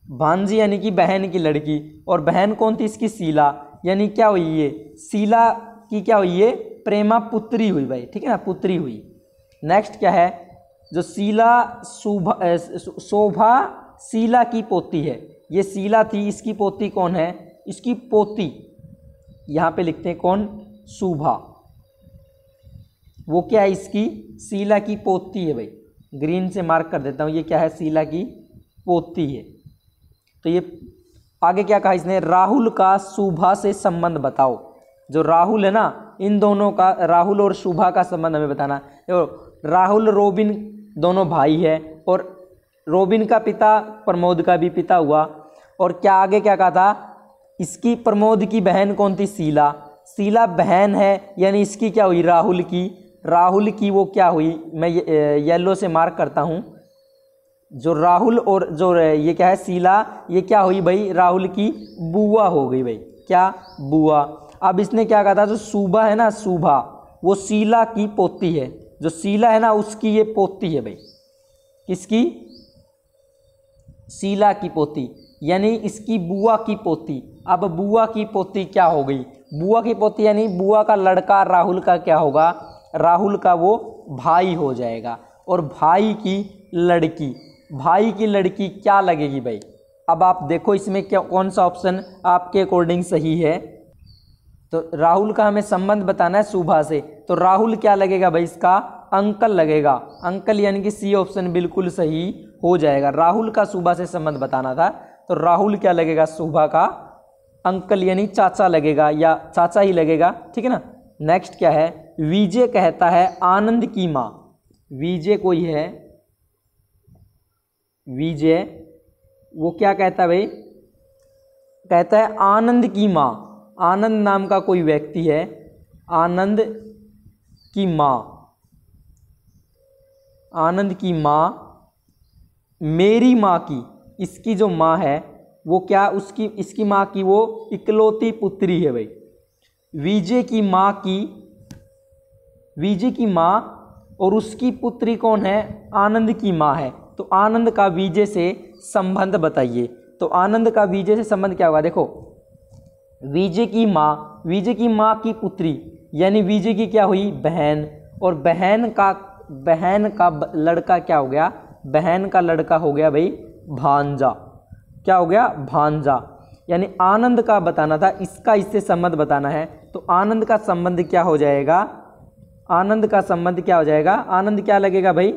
भांजी यानी कि बहन की लड़की, और बहन कौन थी इसकी, शीला, यानी क्या हुई ये, शीला की क्या हुई ये, प्रेमा पुत्री हुई भाई, ठीक है ना, पुत्री हुई। नेक्स्ट क्या है, जो शीला शोभा शीला की पोती है। ये शीला थी, इसकी पोती कौन है, इसकी पोती यहाँ पे लिखते हैं कौन, शोभा, वो क्या है, इसकी शीला की पोती है भाई। ग्रीन से मार्क कर देता हूँ, ये क्या है, शीला की पोती है। तो ये आगे क्या कहा इसने, राहुल का शोभा से संबंध बताओ। जो राहुल है ना, इन दोनों का, राहुल और शोभा का संबंध हमें बताना। राहुल रोबिन दोनों भाई है, और रोबिन का पिता प्रमोद का भी पिता हुआ। और क्या आगे क्या कहा था, इसकी प्रमोद की बहन कौन थी, शीला। शीला बहन है, यानी इसकी क्या हुई, राहुल की। राहुल की वो क्या हुई, मैं येलो से मार्क करता हूँ। जो राहुल और जो ये क्या है, शीला, ये क्या हुई भाई, राहुल की बुआ हो गई भाई, क्या, बुआ। अब इसने क्या कहा था, जो शोभा है ना, शोभा, वो शीला की पोती है। जो शीला है ना, उसकी ये पोती है भाई, किसकी, शीला की पोती, यानी इसकी बुआ की पोती। अब बुआ की पोती क्या हो गई, बुआ की पोती यानी बुआ का लड़का राहुल का क्या होगा, राहुल का वो भाई हो जाएगा। और भाई की लड़की, भाई की लड़की क्या लगेगी भाई। अब आप देखो इसमें क्या, कौन सा ऑप्शन आपके अकॉर्डिंग सही है। तो राहुल का हमें संबंध बताना है शोभा से, तो राहुल क्या लगेगा भाई, इसका अंकल लगेगा। अंकल यानी कि सी ऑप्शन बिल्कुल सही हो जाएगा। राहुल का शोभा से संबंध बताना था, तो राहुल क्या लगेगा, शोभा का अंकल यानी चाचा लगेगा, या चाचा ही लगेगा, ठीक है ना। नेक्स्ट क्या है, विजय कहता है आनंद की माँ। विजय कोई है, विजय वो क्या कहता है भाई, कहता है आनंद की माँ। आनंद नाम का कोई व्यक्ति है, आनंद की माँ, आनंद की माँ मेरी माँ की, इसकी जो माँ है वो क्या, उसकी, इसकी माँ की वो इकलौती पुत्री है भाई। विजय की माँ की, विजय की माँ और उसकी पुत्री कौन है, आनंद की माँ है। तो आनंद का वीजे से संबंध बताइए। तो आनंद का वीजे से संबंध क्या होगा, देखो वीजे की माँ की पुत्री यानी वीजे की क्या हुई, बहन, और बहन का लड़का क्या हो गया, बहन का लड़का हो गया भाई भांजा। क्या हो गया, भांजा। यानी आनंद का बताना था, इसका इससे संबंध बताना है। तो आनंद का संबंध क्या हो जाएगा, आनंद का संबंध क्या हो जाएगा, आनंद क्या लगेगा भाई,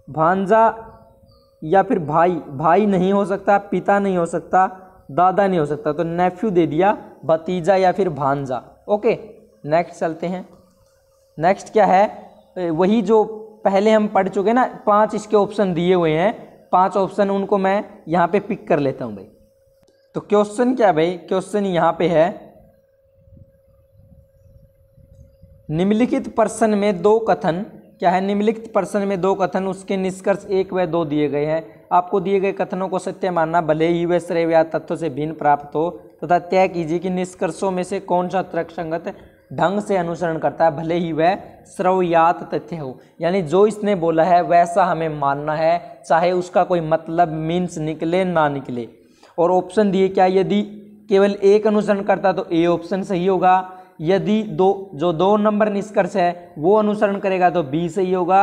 भांजा या फिर भाई नहीं हो सकता, पिता नहीं हो सकता, दादा नहीं हो सकता, तो नेफ्यू दे दिया, भतीजा या फिर भांजा। ओके नेक्स्ट चलते हैं। नेक्स्ट क्या है, वही जो पहले हम पढ़ चुके ना, 5 इसके ऑप्शन दिए हुए हैं, 5 ऑप्शन उनको मैं यहाँ पे पिक कर लेता हूँ भाई। तो क्वेश्चन क्या भाई, क्वेश्चन यहाँ पे है निम्नलिखित प्रश्न में 2 कथन, क्या है, निम्नलिखित प्रश्न में 2 कथन, उसके निष्कर्ष 1 व 2 दिए गए हैं। आपको दिए गए कथनों को सत्य मानना भले ही वे श्रेय या तथ्यों से भिन्न प्राप्त हो, तथा तय कीजिए कि निष्कर्षों में से कौन सा तर्कसंगत ढंग से अनुसरण करता है, भले ही वह श्रव्यात तथ्य हो। यानी जो इसने बोला है वैसा हमें मानना है, चाहे उसका कोई मतलब मीन्स निकले ना निकले। और ऑप्शन दिए क्या, यदि केवल एक अनुसरण करता तो ए ऑप्शन सही होगा, यदि 2 नंबर निष्कर्ष है वो अनुसरण करेगा तो बी सही होगा,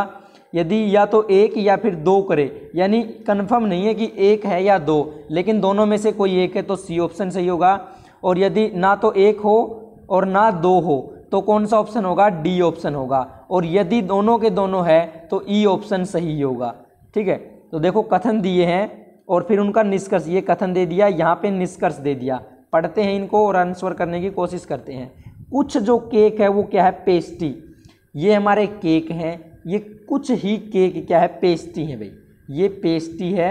यदि या तो 1 या फिर 2 करे, यानी कंफर्म नहीं है कि 1 है या 2, लेकिन दोनों में से कोई एक है तो सी ऑप्शन सही होगा। और यदि ना तो 1 हो और ना 2 हो तो कौन सा ऑप्शन होगा, डी ऑप्शन होगा। और यदि दोनों के दोनों है तो ई ऑप्शन सही होगा। ठीक है, तो देखो कथन दिए हैं और फिर उनका निष्कर्ष, ये कथन दे दिया, यहाँ पे निष्कर्ष दे दिया। पढ़ते हैं इनको और आंसर करने की कोशिश करते हैं। कुछ जो केक है वो क्या है, पेस्ट्री। ये हमारे केक हैं, ये कुछ ही केक क्या है, पेस्ट्री है भाई, ये पेस्ट्री है।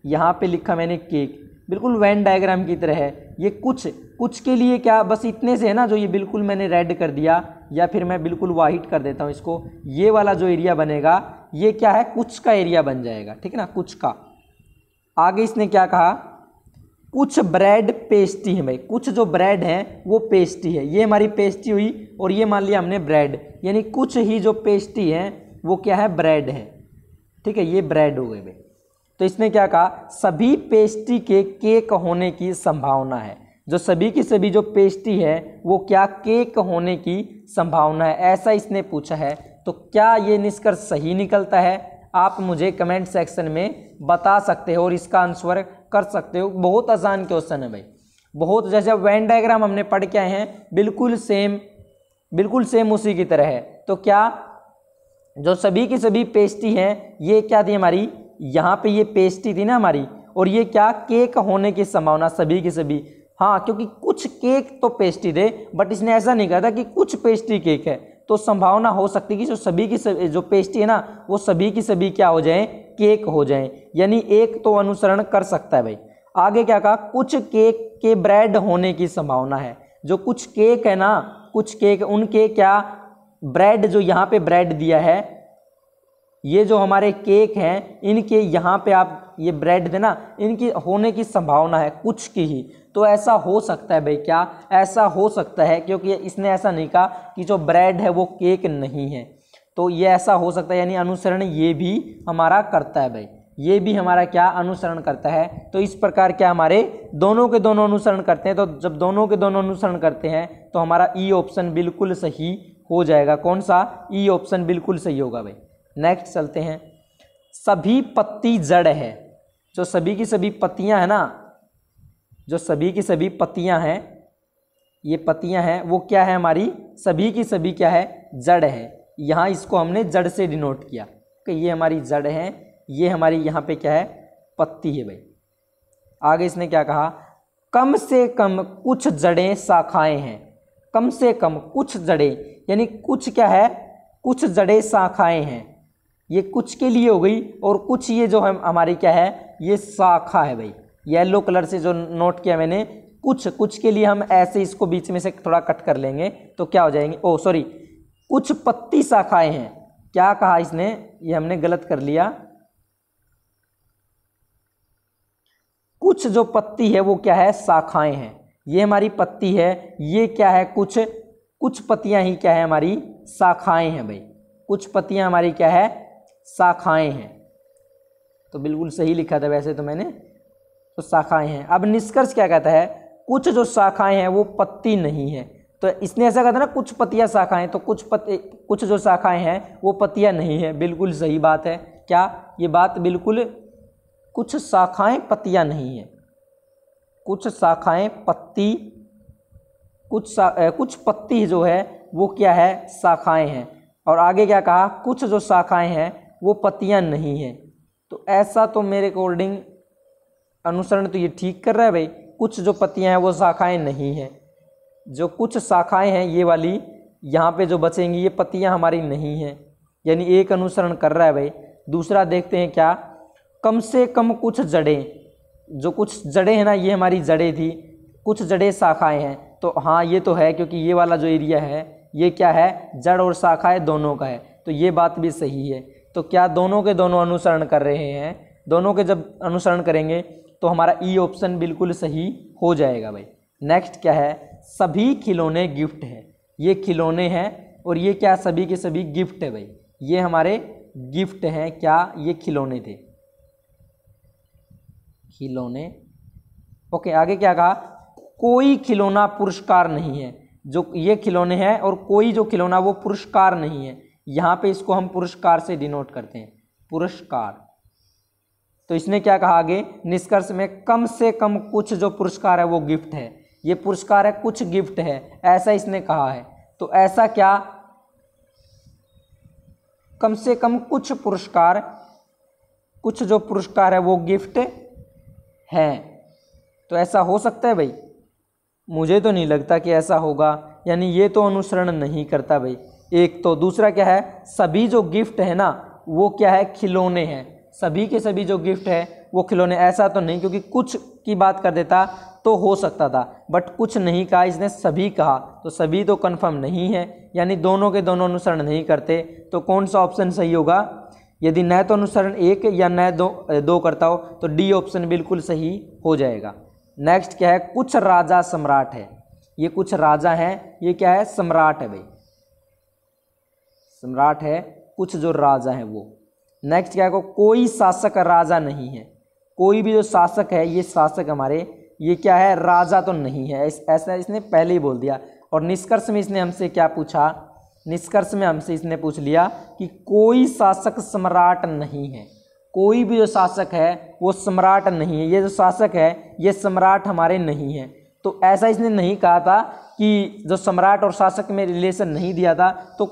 यहाँ पे लिखा मैंने केक, बिल्कुल वेन डायग्राम की तरह है। ये कुछ के लिए क्या, बस इतने से है ना, जो ये बिल्कुल मैंने रेड कर दिया या फिर मैं बिल्कुल वाइट कर देता हूँ इसको, ये वाला जो एरिया बनेगा ये क्या है, कुछ का एरिया बन जाएगा। ठीक है ना, कुछ का। आगे इसने क्या कहा, कुछ ब्रेड पेस्ट्री है भाई, कुछ जो ब्रेड है वो पेस्ट्री है, ये हमारी पेस्ट्री हुई और ये मान लिया हमने ब्रेड, यानी कुछ ही जो पेस्ट्री है वो क्या है, ब्रेड है। ठीक है, ये ब्रेड हो गए भाई। तो इसने क्या कहा, सभी पेस्ट्री के केक होने की संभावना है। जो सभी की सभी जो पेस्ट्री है वो क्या, केक होने की संभावना है, ऐसा इसने पूछा है। तो क्या ये निष्कर्ष सही निकलता है, आप मुझे कमेंट सेक्शन में बता सकते हो और इसका आंसर कर सकते हो। बहुत आसान क्वेश्चन है भाई, बहुत, जैसे वेन डायग्राम हमने पढ़ के आए हैं, बिल्कुल सेम उसी की तरह है। तो क्या जो सभी की सभी पेस्ट्री हैं, ये क्या थी हमारी, यहाँ पे ये पेस्ट्री थी ना हमारी, और ये क्या, केक होने की संभावना सभी की सभी। हाँ, क्योंकि कुछ केक तो पेस्ट्री थे, बट इसने ऐसा नहीं कहा था कि कुछ पेस्ट्री केक है, तो संभावना हो सकती है कि जो सभी की सभी जो पेस्ट्री है ना वो सभी की सभी क्या हो जाएं, केक हो जाएं, यानी एक तो अनुसरण कर सकता है भाई। आगे क्या कहा, कुछ केक के ब्रेड होने की संभावना है। जो कुछ केक है ना, कुछ केक उनके क्या ब्रेड, जो यहाँ पे ब्रेड दिया है, ये जो हमारे केक हैं इनके यहाँ पे आप ये ब्रेड देना, इनकी होने की संभावना है कुछ की ही। तो ऐसा हो सकता है भाई, क्या ऐसा हो सकता है, क्योंकि इसने ऐसा नहीं कहा कि जो ब्रेड है वो केक नहीं है, तो ये ऐसा हो सकता है, यानी अनुसरण ये भी हमारा करता है भाई, ये भी हमारा क्या अनुसरण करता है। तो इस प्रकार क्या हमारे दोनों के दोनों अनुसरण करते हैं। तो जब दोनों के दोनों अनुसरण करते हैं तो हमारा ई ऑप्शन बिल्कुल सही हो जाएगा। कौन सा, ई ऑप्शन बिल्कुल सही होगा भाई। नेक्स्ट चलते हैं, सभी पत्ती जड़ है। जो सभी की सभी पत्तियां है ना, जो सभी की सभी पत्तियां हैं, ये पत्तियां हैं वो क्या है हमारी, सभी की सभी क्या है, जड़ है। यहाँ इसको हमने जड़ से डिनोट किया कि ये हमारी जड़ है, ये हमारी यहाँ पे क्या है, पत्ती है भाई। आगे इसने क्या कहा, कम से कम कुछ जड़ें शाखाएं हैं। कम से कम कुछ जड़ें, यानी कुछ क्या है, कुछ जड़ें शाखाएं हैं। ये कुछ के लिए हो गई, और कुछ ये जो है हमारी क्या है, ये शाखा है भाई। येलो कलर से जो नोट किया मैंने, कुछ के लिए हम ऐसे इसको बीच में से थोड़ा कट कर लेंगे तो क्या हो जाएंगे, ओ सॉरी, कुछ पत्ती शाखाएं हैं। क्या कहा इसने, ये हमने गलत कर लिया। कुछ जो पत्ती है वो क्या है, शाखाएं हैं। ये हमारी पत्ती है, ये क्या है, कुछ पत्तियां ही क्या है हमारी, शाखाएं हैं भाई। कुछ पत्तियां हमारी क्या है, शाखाएं हैं। तो बिल्कुल सही लिखा था वैसे तो मैंने, तो शाखाएं हैं। अब निष्कर्ष क्या कहता है, कुछ जो शाखाएं हैं वो पत्ती नहीं है। तो इसने ऐसा कहा था ना, कुछ पत्तियां शाखाएं, तो कुछ जो शाखाएं हैं वो पत्तियां नहीं है, बिल्कुल सही बात है। क्या ये बात बिल्कुल, कुछ शाखाएं पत्तियां नहीं है, कुछ शाखाएं पत्ती, कुछ पत्ती जो है वो क्या है, शाखाएं हैं। और आगे क्या कहा, कुछ जो शाखाएं हैं वो पत्तियां नहीं है। तो ऐसा तो मेरे अकॉर्डिंग अनुसरण तो ये ठीक कर रहा है भाई, कुछ जो पत्तियां हैं वो शाखाएं नहीं है। जो कुछ शाखाएं हैं ये वाली यहाँ पे जो बचेंगी ये पत्तियां हमारी नहीं हैं, यानी एक अनुसरण कर रहा है भाई। दूसरा देखते हैं क्या, कम से कम कुछ जड़ें, जो कुछ जड़ें हैं ना ये हमारी जड़ें थी, कुछ जड़ें शाखाएं हैं। तो हाँ ये तो है, क्योंकि ये वाला जो एरिया है ये क्या है, जड़ और शाखाएं दोनों का है, तो ये बात भी सही है। तो क्या दोनों के दोनों अनुसरण कर रहे हैं, दोनों के जब अनुसरण करेंगे तो हमारा ई ऑप्शन बिल्कुल सही हो जाएगा भाई। नेक्स्ट क्या है, सभी खिलौने गिफ्ट है। ये खिलौने हैं और ये क्या, सभी के सभी गिफ्ट है भाई, ये हमारे गिफ्ट हैं। क्या ये खिलौने थे, खिलौने। ओके, आगे क्या कहा, कोई खिलौना पुरस्कार नहीं है। जो ये खिलौने हैं और कोई जो खिलौना वो पुरस्कार नहीं है, यहाँ पे इसको हम पुरस्कार से डिनोट करते हैं, पुरस्कार। तो इसने क्या कहा आगे निष्कर्ष में, कम से कम कुछ जो पुरस्कार है वो गिफ्ट है। ये पुरस्कार है, कुछ गिफ्ट है, ऐसा इसने कहा है। तो ऐसा क्या, कम से कम कुछ पुरस्कार, कुछ जो पुरस्कार है वो गिफ्ट है। तो ऐसा हो सकता है भाई, मुझे तो नहीं लगता कि ऐसा होगा, यानी ये तो अनुसरण नहीं करता भाई। एक तो दूसरा क्या है, सभी जो गिफ्ट है ना वो क्या है, खिलौने हैं। सभी के सभी जो गिफ्ट है वो खिलौने, ऐसा तो नहीं, क्योंकि कुछ की बात कर देता तो हो सकता था, बट कुछ नहीं कहा, इसने सभी कहा, तो सभी तो कंफर्म नहीं है, यानी दोनों के दोनों अनुसरण नहीं करते। तो कौन सा ऑप्शन सही होगा, यदि न तो अनुसरण एक या न दो करता हो तो डी ऑप्शन बिल्कुल सही हो जाएगा। नेक्स्ट क्या है, कुछ राजा सम्राट है। ये कुछ राजा हैं, ये क्या है, सम्राट है भाई, सम्राट है, कुछ जो राजा है वो। नेक्स्ट क्या है, कोई शासक राजा नहीं है। कोई भी जो शासक है, ये शासक हमारे, ये क्या है, राजा तो नहीं है, ऐसा इसने पहले ही बोल दिया। और निष्कर्ष में इसने हमसे क्या पूछा, निष्कर्ष में हमसे इसने पूछ लिया कि कोई शासक सम्राट नहीं है। कोई भी जो शासक है वो सम्राट नहीं है, ये जो शासक है ये सम्राट हमारे नहीं है। तो ऐसा इसने नहीं कहा था कि जो सम्राट और शासक में रिलेशन नहीं दिया था, तो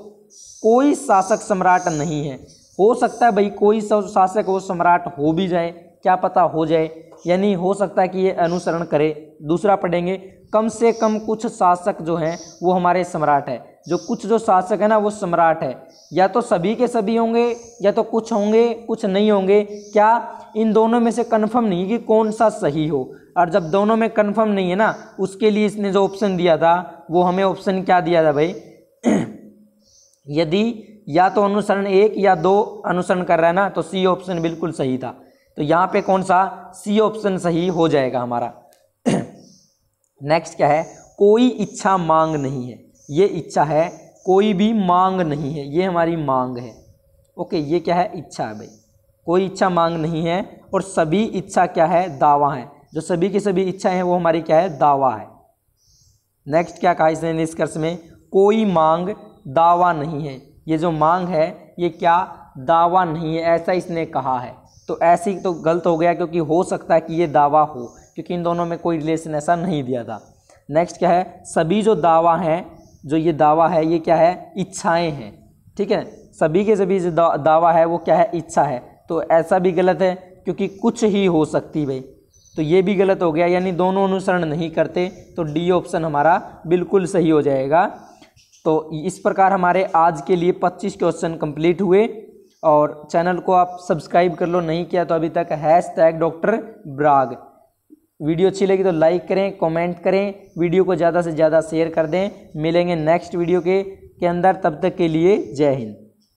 कोई शासक सम्राट नहीं है। हो सकता है भाई कोई शासक वो सम्राट हो भी जाए, क्या पता हो जाए, यानी हो सकता है कि ये अनुसरण करे। दूसरा पढ़ेंगे, कम से कम कुछ शासक जो हैं वो हमारे सम्राट है। जो कुछ जो शासक है ना वो सम्राट है, या तो सभी के सभी होंगे या तो कुछ होंगे कुछ नहीं होंगे। क्या इन दोनों में से कन्फर्म नहीं कि कौन सा सही हो। और जब दोनों में कन्फर्म नहीं है ना, उसके लिए इसने जो ऑप्शन दिया था वो हमें ऑप्शन क्या दिया था भाई यदि या तो अनुसरण एक या दो अनुसरण कर रहा है ना, तो सी ऑप्शन बिल्कुल सही था। तो यहाँ पे कौन सा, सी ऑप्शन सही हो जाएगा हमारा। नेक्स्ट क्या है, कोई इच्छा मांग नहीं है। ये इच्छा है, कोई भी मांग नहीं है, ये हमारी मांग है। ओके, ये क्या है, इच्छा है भाई, कोई इच्छा मांग नहीं है। और सभी इच्छा क्या है, दावा है। जो सभी की सभी इच्छाएं हैं वो हमारी क्या है, दावा है। नेक्स्ट क्या कहा इसने निष्कर्ष में, कोई मांग दावा नहीं है। ये जो मांग है ये क्या, दावा नहीं है, ऐसा इसने कहा है। तो ऐसी तो गलत हो गया, क्योंकि हो सकता है कि ये दावा हो, क्योंकि इन दोनों में कोई रिलेशन ऐसा नहीं दिया था। नेक्स्ट क्या है, सभी जो दावा हैं, जो ये दावा है ये क्या है, इच्छाएं हैं। ठीक है, सभी के सभी जो दावा है वो क्या है, इच्छा है। तो ऐसा भी गलत है, क्योंकि कुछ ही हो सकती भाई, तो ये भी गलत हो गया, यानी दोनों अनुसरण नहीं करते। तो डी ऑप्शन हमारा बिल्कुल सही हो जाएगा। तो इस प्रकार हमारे आज के लिए 25 क्वेश्चन कंप्लीट हुए। और चैनल को आप सब्सक्राइब कर लो, नहीं किया तो अभी तक #डॉक्टर ब्राग। वीडियो अच्छी लगी तो लाइक करें, कमेंट करें, वीडियो को ज़्यादा से ज़्यादा शेयर कर दें। मिलेंगे नेक्स्ट वीडियो के अंदर, तब तक के लिए जय हिंद।